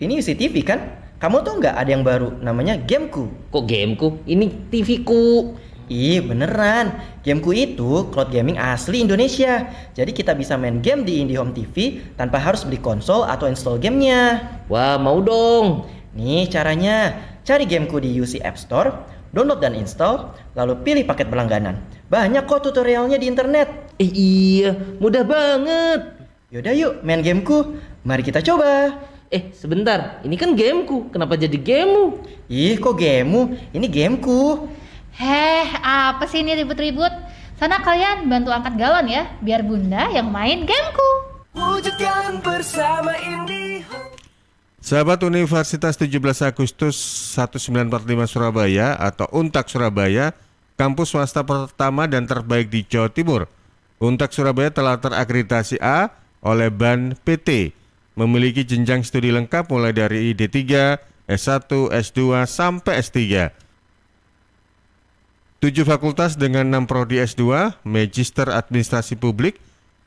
Ini UCTV kan? Kamu tuh nggak ada yang baru, namanya Gameku. Kok Gameku? Ini TV-ku. Ih beneran, Gameku itu cloud gaming asli Indonesia. Jadi kita bisa main game di IndiHome TV tanpa harus beli konsol atau install gamenya. Wah, mau dong. Nih caranya, cari Gameku di UC App Store, download dan install, lalu pilih paket berlangganan. Banyak kok tutorialnya di internet. Iya, mudah banget. Yaudah yuk main Gameku, mari kita coba. Sebentar, ini kan Gameku, kenapa jadi gamemu? Ih kok gamemu, ini Gameku. Apa sih ini ribut-ribut? Sana kalian bantu angkat galon ya, biar bunda yang main Gameku. Wujudkan bersama IndiHome. Sahabat, Universitas 17 Agustus 1945 Surabaya atau UNTAK Surabaya kampus swasta pertama dan terbaik di Jawa Timur. Untak Surabaya telah terakreditasi A oleh BAN PT, memiliki jenjang studi lengkap mulai dari D3, S1, S2, sampai S3. 7 fakultas dengan 6 prodi S2, Magister Administrasi Publik,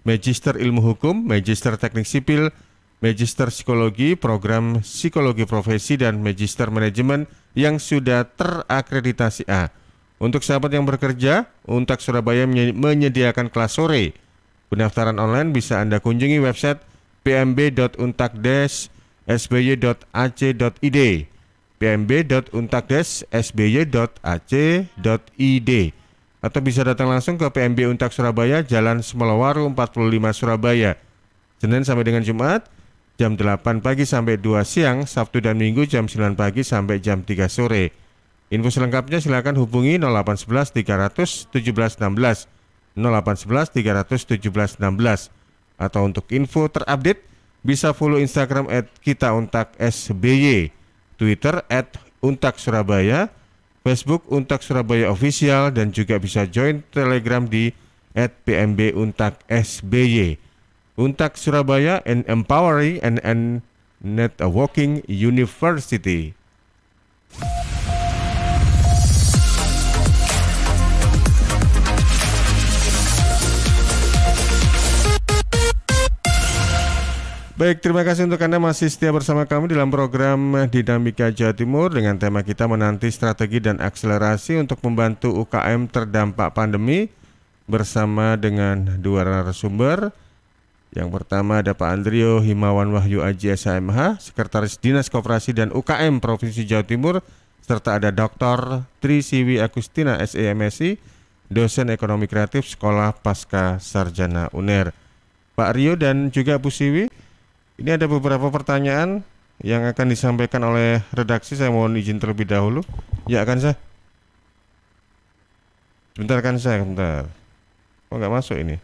Magister Ilmu Hukum, Magister Teknik Sipil, Magister Psikologi, Program Psikologi Profesi, dan Magister Manajemen yang sudah terakreditasi A. Untuk sahabat yang bekerja, Untak Surabaya menyediakan kelas sore. Pendaftaran online bisa Anda kunjungi website pmb.untak-sby.ac.id pmb.untak-sby.ac.id atau bisa datang langsung ke PMB Untak Surabaya, Jalan Semelawaru 45 Surabaya, Senin sampai dengan Jumat jam 8 pagi sampai 2 siang, Sabtu dan Minggu jam 9 pagi sampai jam 3 sore. Info selengkapnya silakan hubungi 0811 300 1716 0811 300 1716 atau untuk info terupdate bisa follow Instagram @kitauntak_sby, Twitter @untak_surabaya, Facebook Untak Surabaya Official, dan juga bisa join Telegram di @pmb_untak_sby. Untak Surabaya, an empowering and networking university. Baik, terima kasih untuk Anda masih setia bersama kami dalam program Dinamika Jawa Timur dengan tema kita menanti strategi dan akselerasi untuk membantu UKM terdampak pandemi bersama dengan dua narasumber. Yang pertama ada Pak Andrio Himawan Wahyu Aji SHMH, Sekretaris Dinas Koperasi dan UKM Provinsi Jawa Timur, serta ada Dr. Tri Siwi Agustina SEMSI, Dosen Ekonomi Kreatif Sekolah Pasca Sarjana UNER. Pak Rio dan juga Bu Siwi, ini ada beberapa pertanyaan yang akan disampaikan oleh redaksi. Saya mohon izin terlebih dahulu. Ya, Kansa. Sebentar, Kansa, sebentar. Oh, nggak masuk ini.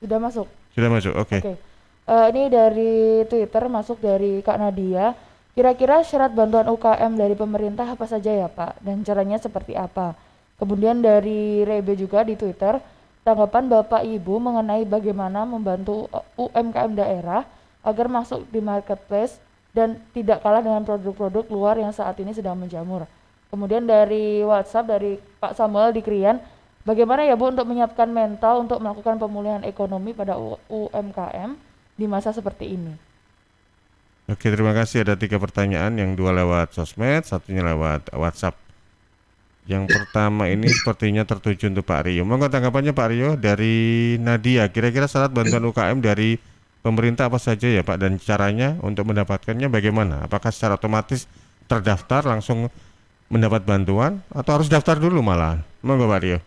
Sudah masuk. Sudah masuk, oke. Oke. Ini dari Twitter, masuk dari Kak Nadia. Kira-kira syarat bantuan UKM dari pemerintah apa saja ya Pak? Dan caranya seperti apa? Kemudian dari Rebe juga di Twitter, tanggapan Bapak Ibu mengenai bagaimana membantu UMKM daerah agar masuk di marketplace dan tidak kalah dengan produk-produk luar yang saat ini sedang menjamur. Kemudian dari WhatsApp dari Pak Samuel di Krian, bagaimana ya Bu untuk menyiapkan mental untuk melakukan pemulihan ekonomi pada UMKM di masa seperti ini? Oke, terima kasih. Ada 3 pertanyaan, yang 2 lewat sosmed, satunya lewat WhatsApp. Yang pertama ini sepertinya tertuju untuk Pak Rio. Monggo tanggapannya Pak Rio dari Nadia. Kira-kira syarat bantuan UKM dari pemerintah apa saja ya Pak, dan caranya untuk mendapatkannya bagaimana? Apakah secara otomatis terdaftar langsung mendapat bantuan atau harus daftar dulu malah? Monggo Pak Rio.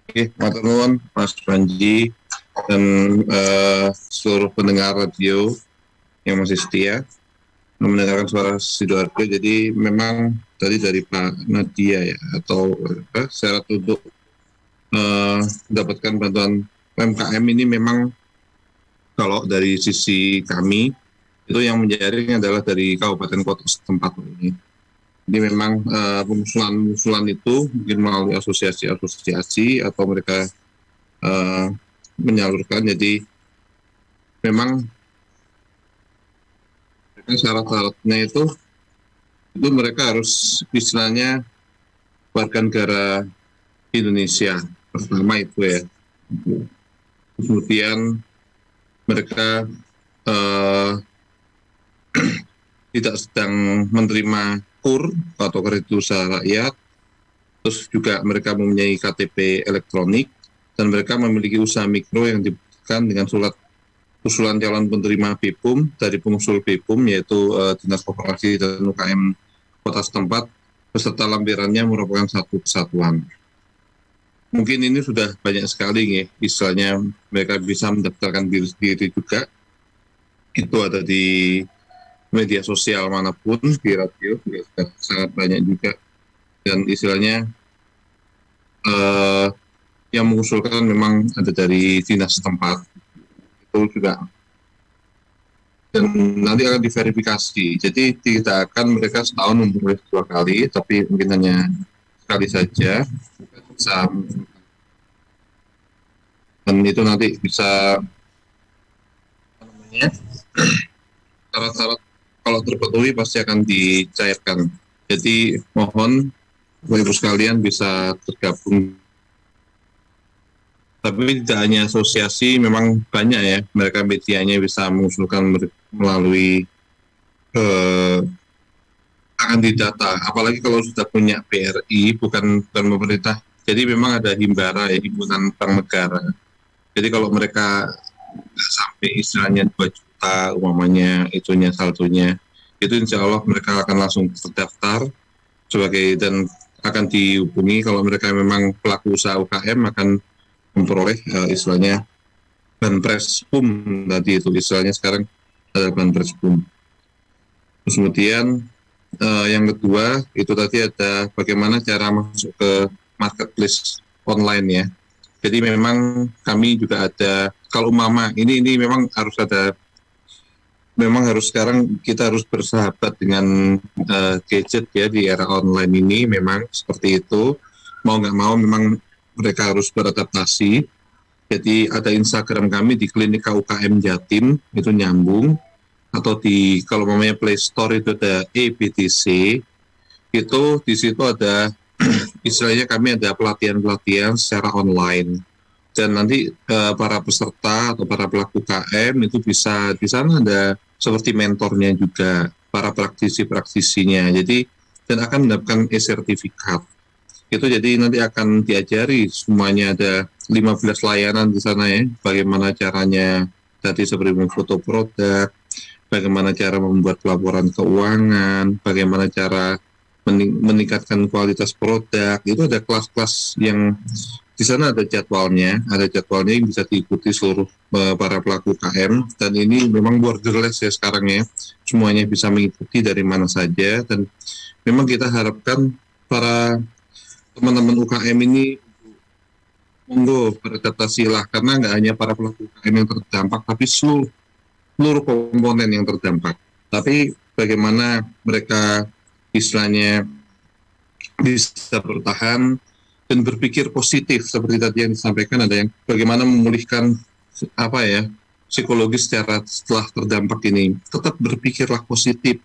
Oke, matur nuwun Mas Panji dan seluruh pendengar radio yang masih setia mendengarkan suara Sidoarjo. Jadi memang tadi dari Pak Nadia ya, atau syarat untuk mendapatkan bantuan UMKM ini memang kalau dari sisi kami itu yang menjaring adalah dari kabupaten kota setempat ini. Jadi memang pengusulan itu mungkin melalui asosiasi atau mereka menyalurkan. Jadi memang syarat-syaratnya itu mereka harus istilahnya warga negara Indonesia pertama itu ya. Kemudian mereka tidak sedang menerima KUR atau kredit usaha rakyat, terus juga mereka mempunyai KTP elektronik, dan mereka memiliki usaha mikro yang dibuktikan dengan surat usulan calon penerima BIPUM dari pengusul BIPUM, yaitu Dinas Koperasi dan UKM Kota setempat, beserta lampirannya merupakan satu kesatuan. Mungkin ini sudah banyak sekali ya, istilahnya mereka bisa mendaftarkan diri sendiri juga. Itu ada di media sosial manapun, di radio juga sudah sangat banyak juga. Dan istilahnya yang mengusulkan memang ada dari dinas setempat. Itu juga dan nanti akan diverifikasi. Jadi tidak akan mereka setahun memperoleh 2 kali, tapi mungkin hanya sekali saja. Dan itu nanti bisa syarat-syarat kalau terpenuhi pasti akan dicairkan. Jadi mohon Bapak Ibu sekalian bisa tergabung. Tapi tidak hanya asosiasi, memang banyak ya mereka medianya bisa mengusulkan melalui akan didata. Apalagi kalau sudah punya BRI, bukan pemerintah. Jadi memang ada himbara ya, himpunan bank negara. Jadi kalau mereka sampai istilahnya 2 juta umpamanya itunya saldonya, itu insya Allah mereka akan langsung terdaftar sebagai dan akan dihubungi. Kalau mereka memang pelaku usaha UKM akan memperoleh istilahnya banpres PUM tadi itu istilahnya sekarang ada banpres PUM. Terus kemudian yang kedua itu tadi ada bagaimana cara masuk ke marketplace online ya. Jadi memang kami juga ada kalau umpama ini memang harus ada, memang harus sekarang kita harus bersahabat dengan gadget ya di era online ini, memang seperti itu, mau nggak mau memang mereka harus beradaptasi. Jadi ada Instagram kami di Klinik UKM Jatim itu nyambung, atau di kalau namanya Play Store itu ada EBTC, itu di situ ada istilahnya kami ada pelatihan-pelatihan secara online. Dan nanti para peserta atau para pelaku UKM itu bisa di sana ada seperti mentornya juga, para praktisi-praktisinya. Jadi dan akan mendapatkan e-sertifikat. Itu jadi nanti akan diajari semuanya, ada 15 layanan di sana ya, bagaimana caranya tadi seperti memfoto produk, bagaimana cara membuat laporan keuangan, bagaimana cara meningkatkan kualitas produk. Itu ada kelas-kelas yang di sana ada jadwalnya yang bisa diikuti seluruh para pelaku UKM, dan ini memang borderless ya sekarang ya, semuanya bisa mengikuti dari mana saja. Dan memang kita harapkan para teman-teman UKM ini monggo beradaptasilah, karena nggak hanya para pelaku UKM yang terdampak, tapi seluruh komponen yang terdampak. Tapi bagaimana mereka istilahnya bisa bertahan dan berpikir positif seperti tadi yang disampaikan, ada yang bagaimana memulihkan psikologis setelah terdampak ini. Tetap berpikirlah positif.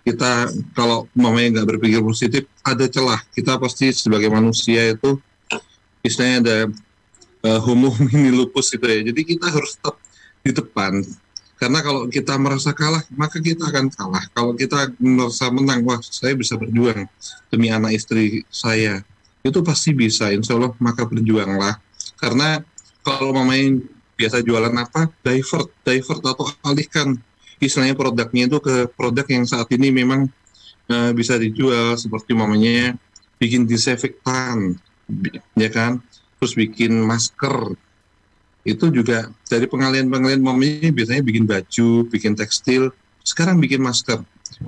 Kita kalau mamanya nggak berpikir positif, ada celah. Kita pasti sebagai manusia itu istilahnya ada homo homini lupus itu ya. Jadi kita harus tetap di depan. Karena kalau kita merasa kalah, maka kita akan kalah. Kalau kita merasa menang, wah saya bisa berjuang demi anak istri saya, itu pasti bisa, insya Allah, maka berjuanglah. Karena kalau mamanya biasa jualan apa, divert atau alihkan istilahnya produknya itu ke produk yang saat ini memang bisa dijual, seperti mamanya bikin disinfektan, ya kan, terus bikin masker. Itu juga dari pengalihan mamanya biasanya bikin baju, bikin tekstil, sekarang bikin masker.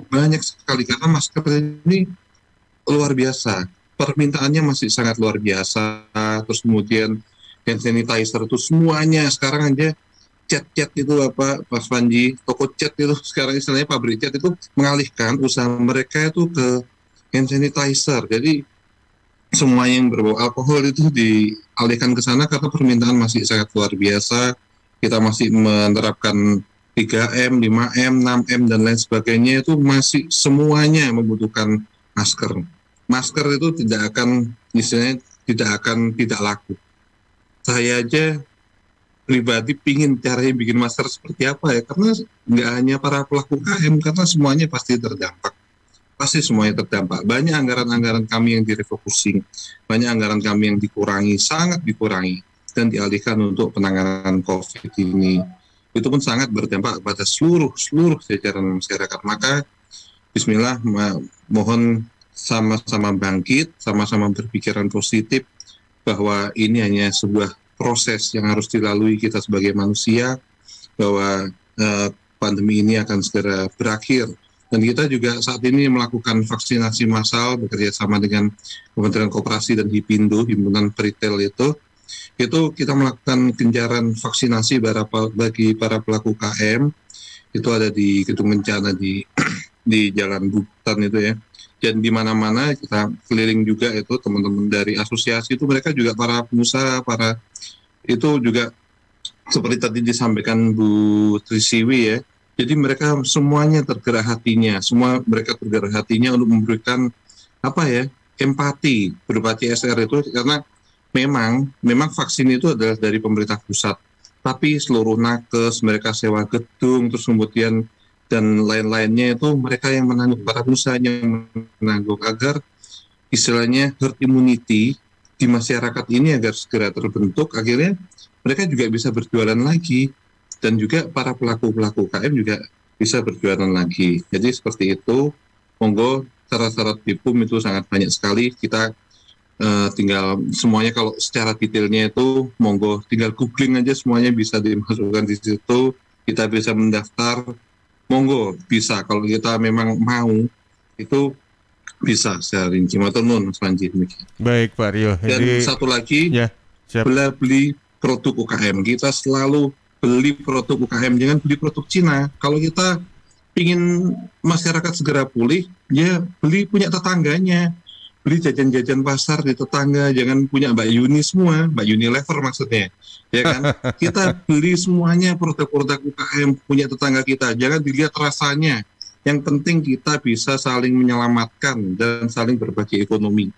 Banyak sekali, karena masker ini luar biasa, permintaannya masih sangat luar biasa. Terus kemudian hand sanitizer itu semuanya sekarang aja cat itu Mas Panji, toko cat itu sekarang istilahnya pabrik cat itu mengalihkan usaha mereka itu ke hand sanitizer. Jadi semua yang berbau alkohol itu dialihkan ke sana karena permintaan masih sangat luar biasa. Kita masih menerapkan 3M, 5M, 6M dan lain sebagainya, itu masih semuanya membutuhkan masker. Masker itu tidak akan tidak laku. Saya aja pribadi pingin caranya bikin masker seperti apa ya, karena nggak hanya para pelaku UKM, karena semuanya pasti terdampak. Pasti semuanya terdampak. Banyak anggaran-anggaran kami yang direfocusing, banyak anggaran kami yang dikurangi, sangat dikurangi, dan dialihkan untuk penanganan COVID ini. Itu pun sangat berdampak kepada seluruh jajaran masyarakat. Maka bismillah, mohon sama-sama bangkit, sama-sama berpikiran positif, bahwa ini hanya sebuah proses yang harus dilalui kita sebagai manusia, bahwa pandemi ini akan segera berakhir. Dan kita juga saat ini melakukan vaksinasi massal bekerja sama dengan Kementerian Koperasi dan Hipindo, himpunan peritel itu kita melakukan genjaran vaksinasi bagi para pelaku UKM itu ada di Gedung Kencana di di Jalan Butan itu ya. Dan di mana-mana kita keliling juga itu teman-teman dari asosiasi itu mereka juga para pengusaha, para itu juga seperti tadi disampaikan Bu Trisiwi ya. Jadi mereka semuanya tergerak hatinya, mereka tergerak hatinya untuk memberikan apa ya, empati berupa CSR itu, karena memang vaksin itu adalah dari pemerintah pusat. Tapi seluruh nakes, mereka sewa gedung, terus kemudian dan lain-lainnya itu mereka yang menanggung, para pengusaha yang menanggung agar istilahnya herd immunity di masyarakat ini agar segera terbentuk, akhirnya mereka juga bisa berjualan lagi dan juga para pelaku-pelaku UKM juga bisa berjualan lagi. Jadi seperti itu, monggo syarat-syarat BIPUM itu sangat banyak sekali. Kita tinggal semuanya kalau secara detailnya itu monggo tinggal googling aja, semuanya bisa dimasukkan di situ, kita bisa mendaftar. Monggo bisa, kalau kita memang mau itu bisa secara rinci. Matur nuwun Mas Panji. Baik Pak Rio. Dan satu lagi, beli produk UKM. Kita selalu beli produk UKM, jangan beli produk Cina. Kalau kita ingin masyarakat segera pulih, ya beli punya tetangganya. Beli jajan-jajan pasar di tetangga, jangan punya Mbak Yuni semua, Mbak Unilever maksudnya, ya kan? Kita beli semuanya produk-produk UKM punya tetangga kita, jangan dilihat rasanya. Yang penting kita bisa saling menyelamatkan dan saling berbagi ekonomi.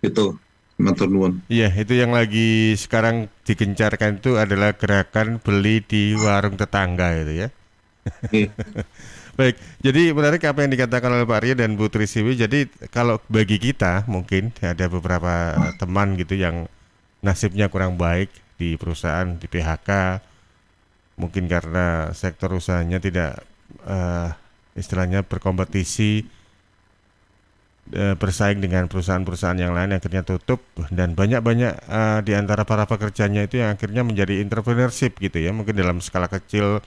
Itu, matur nuwun. Iya, itu yang lagi sekarang digencarkan itu adalah gerakan beli di warung tetangga itu ya. Baik, jadi menarik apa yang dikatakan oleh Pak Rio dan Bu Trisiwi. Jadi kalau bagi kita mungkin ada beberapa teman gitu yang nasibnya kurang baik di perusahaan, di PHK, mungkin karena sektor usahanya tidak istilahnya berkompetisi, bersaing dengan perusahaan-perusahaan yang lain, akhirnya tutup, dan banyak-banyak di antara para pekerjanya itu yang akhirnya menjadi entrepreneurship gitu ya, mungkin dalam skala kecil.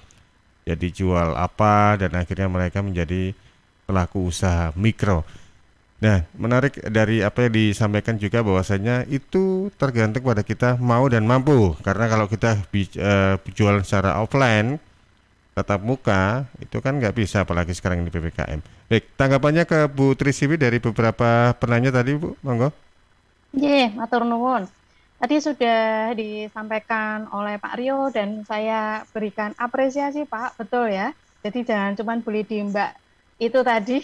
Jadi jual apa dan akhirnya mereka menjadi pelaku usaha mikro. Nah, menarik dari apa yang disampaikan juga bahwasanya itu tergantung pada kita mau dan mampu. Karena kalau kita jualan secara offline, tatap muka, itu kan nggak bisa, apalagi sekarang ini PPKM. Baik, tanggapannya ke Bu Trisiwi dari beberapa penanya tadi, Bu, monggo. Nggih, matur nuwun. Tadi sudah disampaikan oleh Pak Rio dan saya berikan apresiasi Pak, betul ya. Jadi jangan cuma beli di Mbak itu tadi,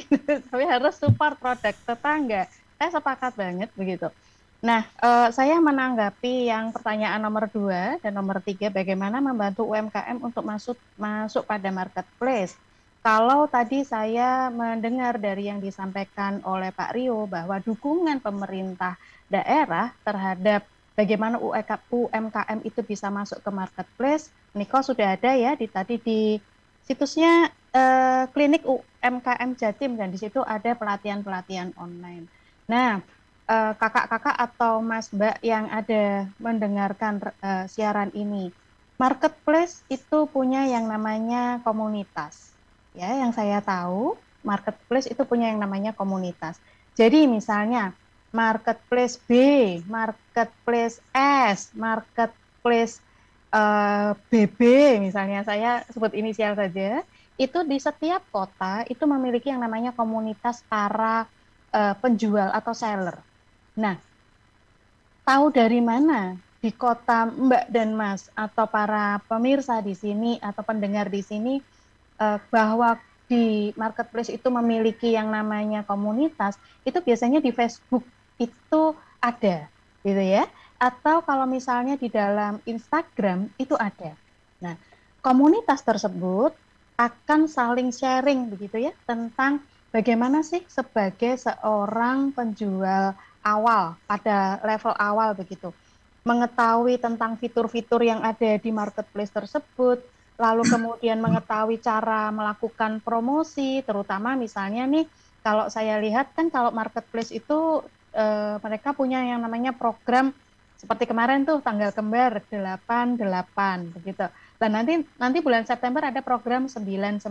tapi harus support produk tetangga. Saya sepakat banget begitu. Nah, saya menanggapi yang pertanyaan nomor 2 dan nomor 3, bagaimana membantu UMKM untuk masuk pada marketplace. Kalau tadi saya mendengar dari yang disampaikan oleh Pak Rio bahwa dukungan pemerintah daerah terhadap bagaimana UMKM itu bisa masuk ke marketplace, Niko sudah ada ya tadi di situsnya klinik UMKM Jatim, dan di situ ada pelatihan-pelatihan online. Nah, kakak-kakak atau Mas Mbak yang ada mendengarkan siaran ini, marketplace itu punya yang namanya komunitas. Ya, yang saya tahu, marketplace itu punya yang namanya komunitas. Jadi misalnya marketplace B, marketplace S, marketplace BB misalnya, saya sebut inisial saja, itu di setiap kota itu memiliki yang namanya komunitas para penjual atau seller. Nah, tahu dari mana di kota Mbak dan Mas atau para pemirsa di sini atau pendengar di sini bahwa di marketplace itu memiliki yang namanya komunitas? Itu biasanya di Facebook itu ada, gitu ya. Atau kalau misalnya di dalam Instagram itu ada. Nah, komunitas tersebut akan saling sharing begitu ya tentang bagaimana sih sebagai seorang penjual awal pada level awal begitu, mengetahui tentang fitur-fitur yang ada di marketplace tersebut, lalu kemudian mengetahui cara melakukan promosi, terutama misalnya nih kalau saya lihat kan kalau marketplace itu mereka punya yang namanya program seperti kemarin tuh tanggal kembar 88 begitu. Dan nanti bulan September ada program 99.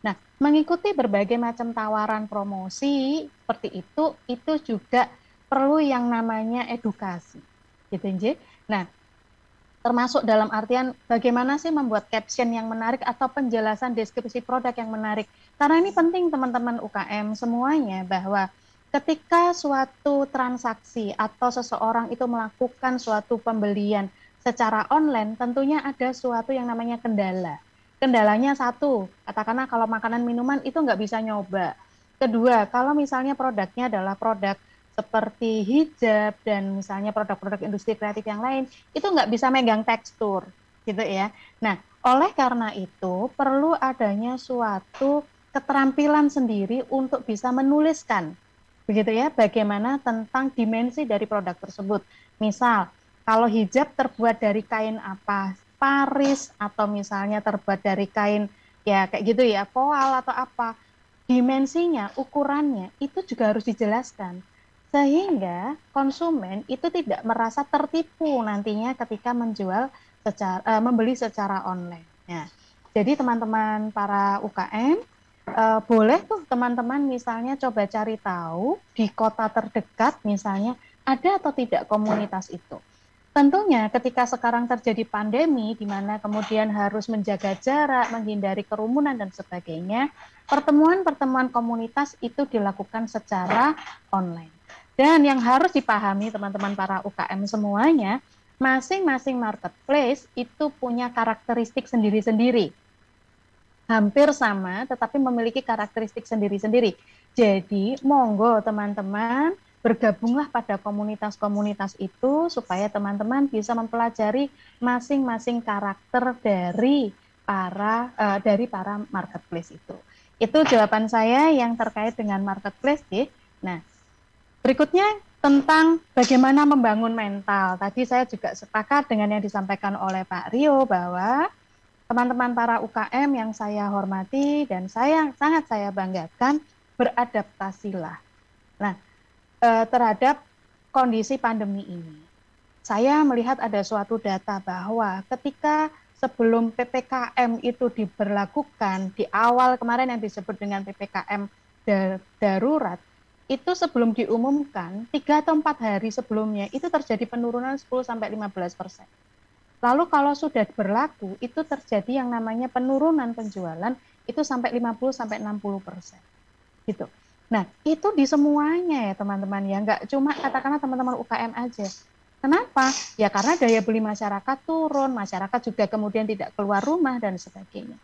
Nah, mengikuti berbagai macam tawaran promosi seperti itu juga perlu yang namanya edukasi. Gitu, Nji. Nah, Termasuk dalam artian bagaimana sih membuat caption yang menarik atau penjelasan deskripsi produk yang menarik. Karena ini penting teman-teman UKM semuanya, bahwa ketika suatu transaksi atau seseorang itu melakukan suatu pembelian secara online, tentunya ada suatu yang namanya kendala. Kendalanya satu, katakanlah kalau makanan minuman itu nggak bisa nyoba. Kedua, kalau misalnya produknya adalah produk seperti hijab dan misalnya produk-produk industri kreatif yang lain, itu nggak bisa megang tekstur, gitu ya. Nah, oleh karena itu perlu adanya suatu keterampilan sendiri untuk bisa menuliskan, begitu ya, bagaimana tentang dimensi dari produk tersebut. Misal, kalau hijab terbuat dari kain apa, paris, atau misalnya terbuat dari kain ya kayak gitu ya, poal atau apa, dimensinya, ukurannya itu juga harus dijelaskan. Sehingga konsumen itu tidak merasa tertipu nantinya ketika membeli secara online. Nah, jadi teman-teman para UKM, boleh tuh teman-teman misalnya coba cari tahu di kota terdekat misalnya ada atau tidak komunitas itu. Tentunya ketika sekarang terjadi pandemi di mana kemudian harus menjaga jarak, menghindari kerumunan dan sebagainya, pertemuan-pertemuan komunitas itu dilakukan secara online. Dan yang harus dipahami teman-teman para UKM semuanya, masing-masing marketplace itu punya karakteristik sendiri-sendiri. Hampir sama, tetapi memiliki karakteristik sendiri-sendiri. Jadi, monggo teman-teman, bergabunglah pada komunitas-komunitas itu supaya teman-teman bisa mempelajari masing-masing karakter dari para marketplace itu. Itu jawaban saya yang terkait dengan marketplace. Nah, berikutnya tentang bagaimana membangun mental. Tadi saya juga sepakat dengan yang disampaikan oleh Pak Rio bahwa teman-teman para UKM yang saya hormati dan sangat saya banggakan, beradaptasilah. Nah, terhadap kondisi pandemi ini, saya melihat ada suatu data bahwa ketika sebelum PPKM itu diberlakukan di awal kemarin yang disebut dengan PPKM darurat, itu sebelum diumumkan 3 atau 4 hari sebelumnya itu terjadi penurunan 10-15%. Lalu kalau sudah berlaku itu terjadi yang namanya penurunan penjualan itu sampai 50-60%. Gitu. Nah, itu di semuanya ya teman-teman ya, nggak cuma katakanlah teman-teman UKM aja. Kenapa? Ya karena daya beli masyarakat turun, masyarakat juga kemudian tidak keluar rumah dan sebagainya.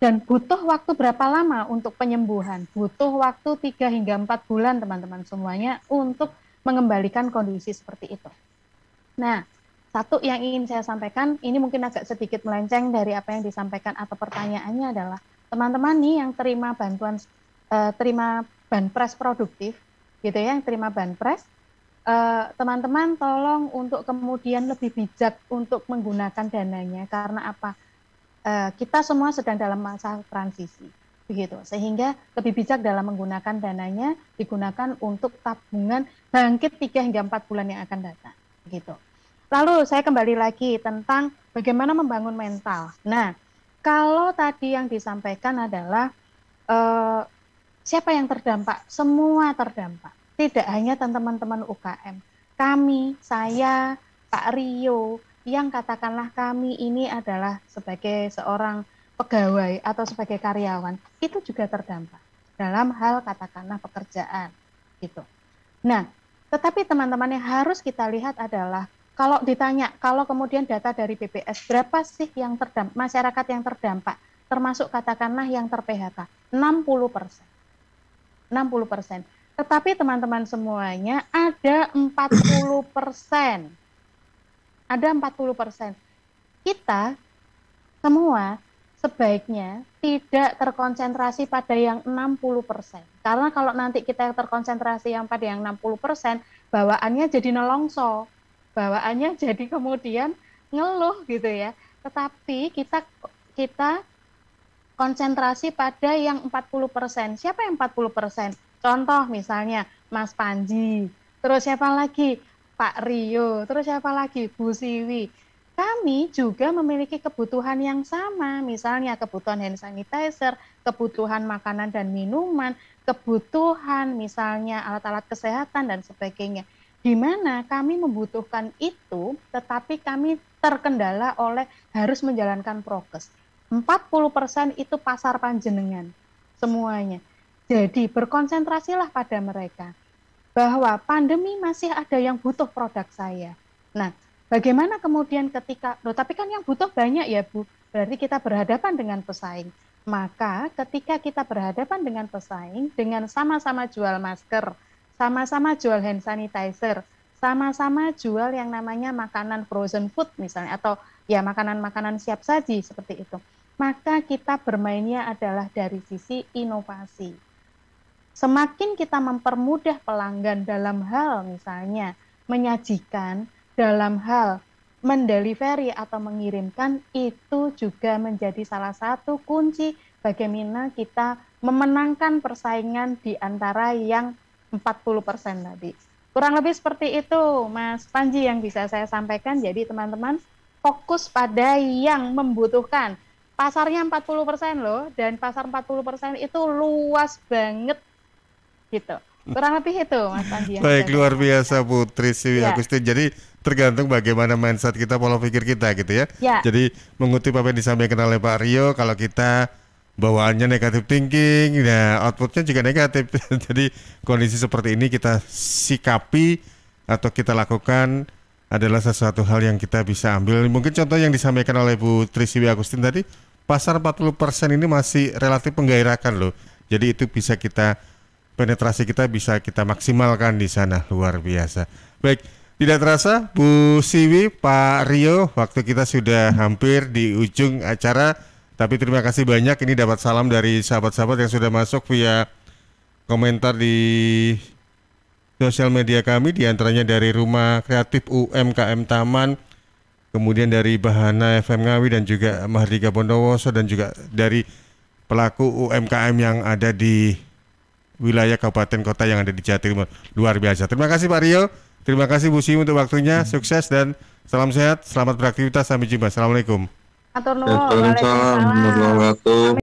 Dan butuh waktu berapa lama untuk penyembuhan? Butuh waktu 3 hingga 4 bulan teman-teman semuanya untuk mengembalikan kondisi seperti itu. Nah, satu yang ingin saya sampaikan, ini mungkin agak sedikit melenceng dari apa yang disampaikan atau pertanyaannya adalah, teman-teman nih yang terima bantuan, terima banpres produktif, gitu ya, yang terima banpres, teman-teman tolong untuk kemudian lebih bijak untuk menggunakan dananya, karena apa? Kita semua sedang dalam masa transisi, begitu, sehingga lebih bijak dalam menggunakan dananya, digunakan untuk tabungan bangkit 3 hingga 4 bulan yang akan datang, begitu. Lalu saya kembali lagi tentang bagaimana membangun mental. Nah, kalau tadi yang disampaikan adalah siapa yang terdampak? Semua terdampak. Tidak hanya teman-teman UKM. Kami, saya, Pak Rio, yang katakanlah kami ini adalah sebagai seorang pegawai atau sebagai karyawan, itu juga terdampak dalam hal katakanlah pekerjaan. Gitu. Nah, tetapi teman-teman yang harus kita lihat adalah, kalau ditanya, kalau kemudian data dari BPS, berapa sih yang terdampak, masyarakat yang terdampak, termasuk katakanlah yang ter-PHK? 60%. 60%. Tetapi teman-teman semuanya ada 40%. Ada 40%. Kita semua sebaiknya tidak terkonsentrasi pada yang 60%. Karena kalau nanti kita terkonsentrasi yang pada yang 60%, bawaannya jadi nelongso. Bawaannya jadi kemudian ngeluh gitu ya. Tetapi kita konsentrasi pada yang 40%. Siapa yang 40%? Contoh misalnya Mas Panji, terus siapa lagi? Pak Rio, terus siapa lagi? Bu Siwi. Kami juga memiliki kebutuhan yang sama, misalnya kebutuhan hand sanitizer, kebutuhan makanan dan minuman, kebutuhan misalnya alat-alat kesehatan dan sebagainya. Di mana kami membutuhkan itu, tetapi kami terkendala oleh harus menjalankan prokes. 40% itu pasar panjenengan semuanya. Jadi berkonsentrasilah pada mereka bahwa pandemi masih ada yang butuh produk saya. Nah, bagaimana kemudian ketika, tapi kan yang butuh banyak ya Bu, berarti kita berhadapan dengan pesaing. Maka ketika kita berhadapan dengan pesaing, dengan sama-sama jual masker, sama-sama jual hand sanitizer, sama-sama jual yang namanya makanan frozen food misalnya, atau ya makanan-makanan siap saji seperti itu, maka kita bermainnya adalah dari sisi inovasi. Semakin kita mempermudah pelanggan dalam hal misalnya menyajikan, dalam hal mendelivery atau mengirimkan, itu juga menjadi salah satu kunci bagaimana kita memenangkan persaingan di antara yang 40% tadi. Kurang lebih seperti itu Mas Panji yang bisa saya sampaikan. Jadi teman-teman fokus pada yang membutuhkan. Pasarnya 40% loh, dan pasar 40% itu luas banget gitu. Kurang lebih itu Mas Panji. Baik, luar biasa Putri Siwi Ya. Agustin. Jadi tergantung bagaimana mindset kita, pola pikir kita gitu ya. Ya. Jadi mengutip apa yang disampaikan oleh Pak Rio, kalau kita bawaannya negatif thinking, nah outputnya juga negatif. Jadi kondisi seperti ini kita sikapi atau kita lakukan adalah sesuatu hal yang kita bisa ambil. Mungkin contoh yang disampaikan oleh Bu Trisiwi Agustin tadi, pasar 40% ini masih relatif menggairahkan loh. Jadi itu bisa kita, penetrasi kita bisa kita maksimalkan di sana, luar biasa. Baik, tidak terasa Bu Siwi, Pak Rio, waktu kita sudah hampir di ujung acara. Tapi terima kasih banyak, ini dapat salam dari sahabat-sahabat yang sudah masuk via komentar di sosial media kami, diantaranya dari Rumah Kreatif UMKM Taman, kemudian dari Bahana FM Ngawi dan juga Mahardika Bondowoso, dan juga dari pelaku UMKM yang ada di wilayah kabupaten kota yang ada di Jawa Timur. Luar biasa. Terima kasih Pak Rio, terima kasih Bu Siwi untuk waktunya, sukses dan salam sehat, selamat beraktivitas, sampai jumpa. Assalamualaikum. Atur nuhun. Waalaikumsalam warahmatullahi wabarakatuh.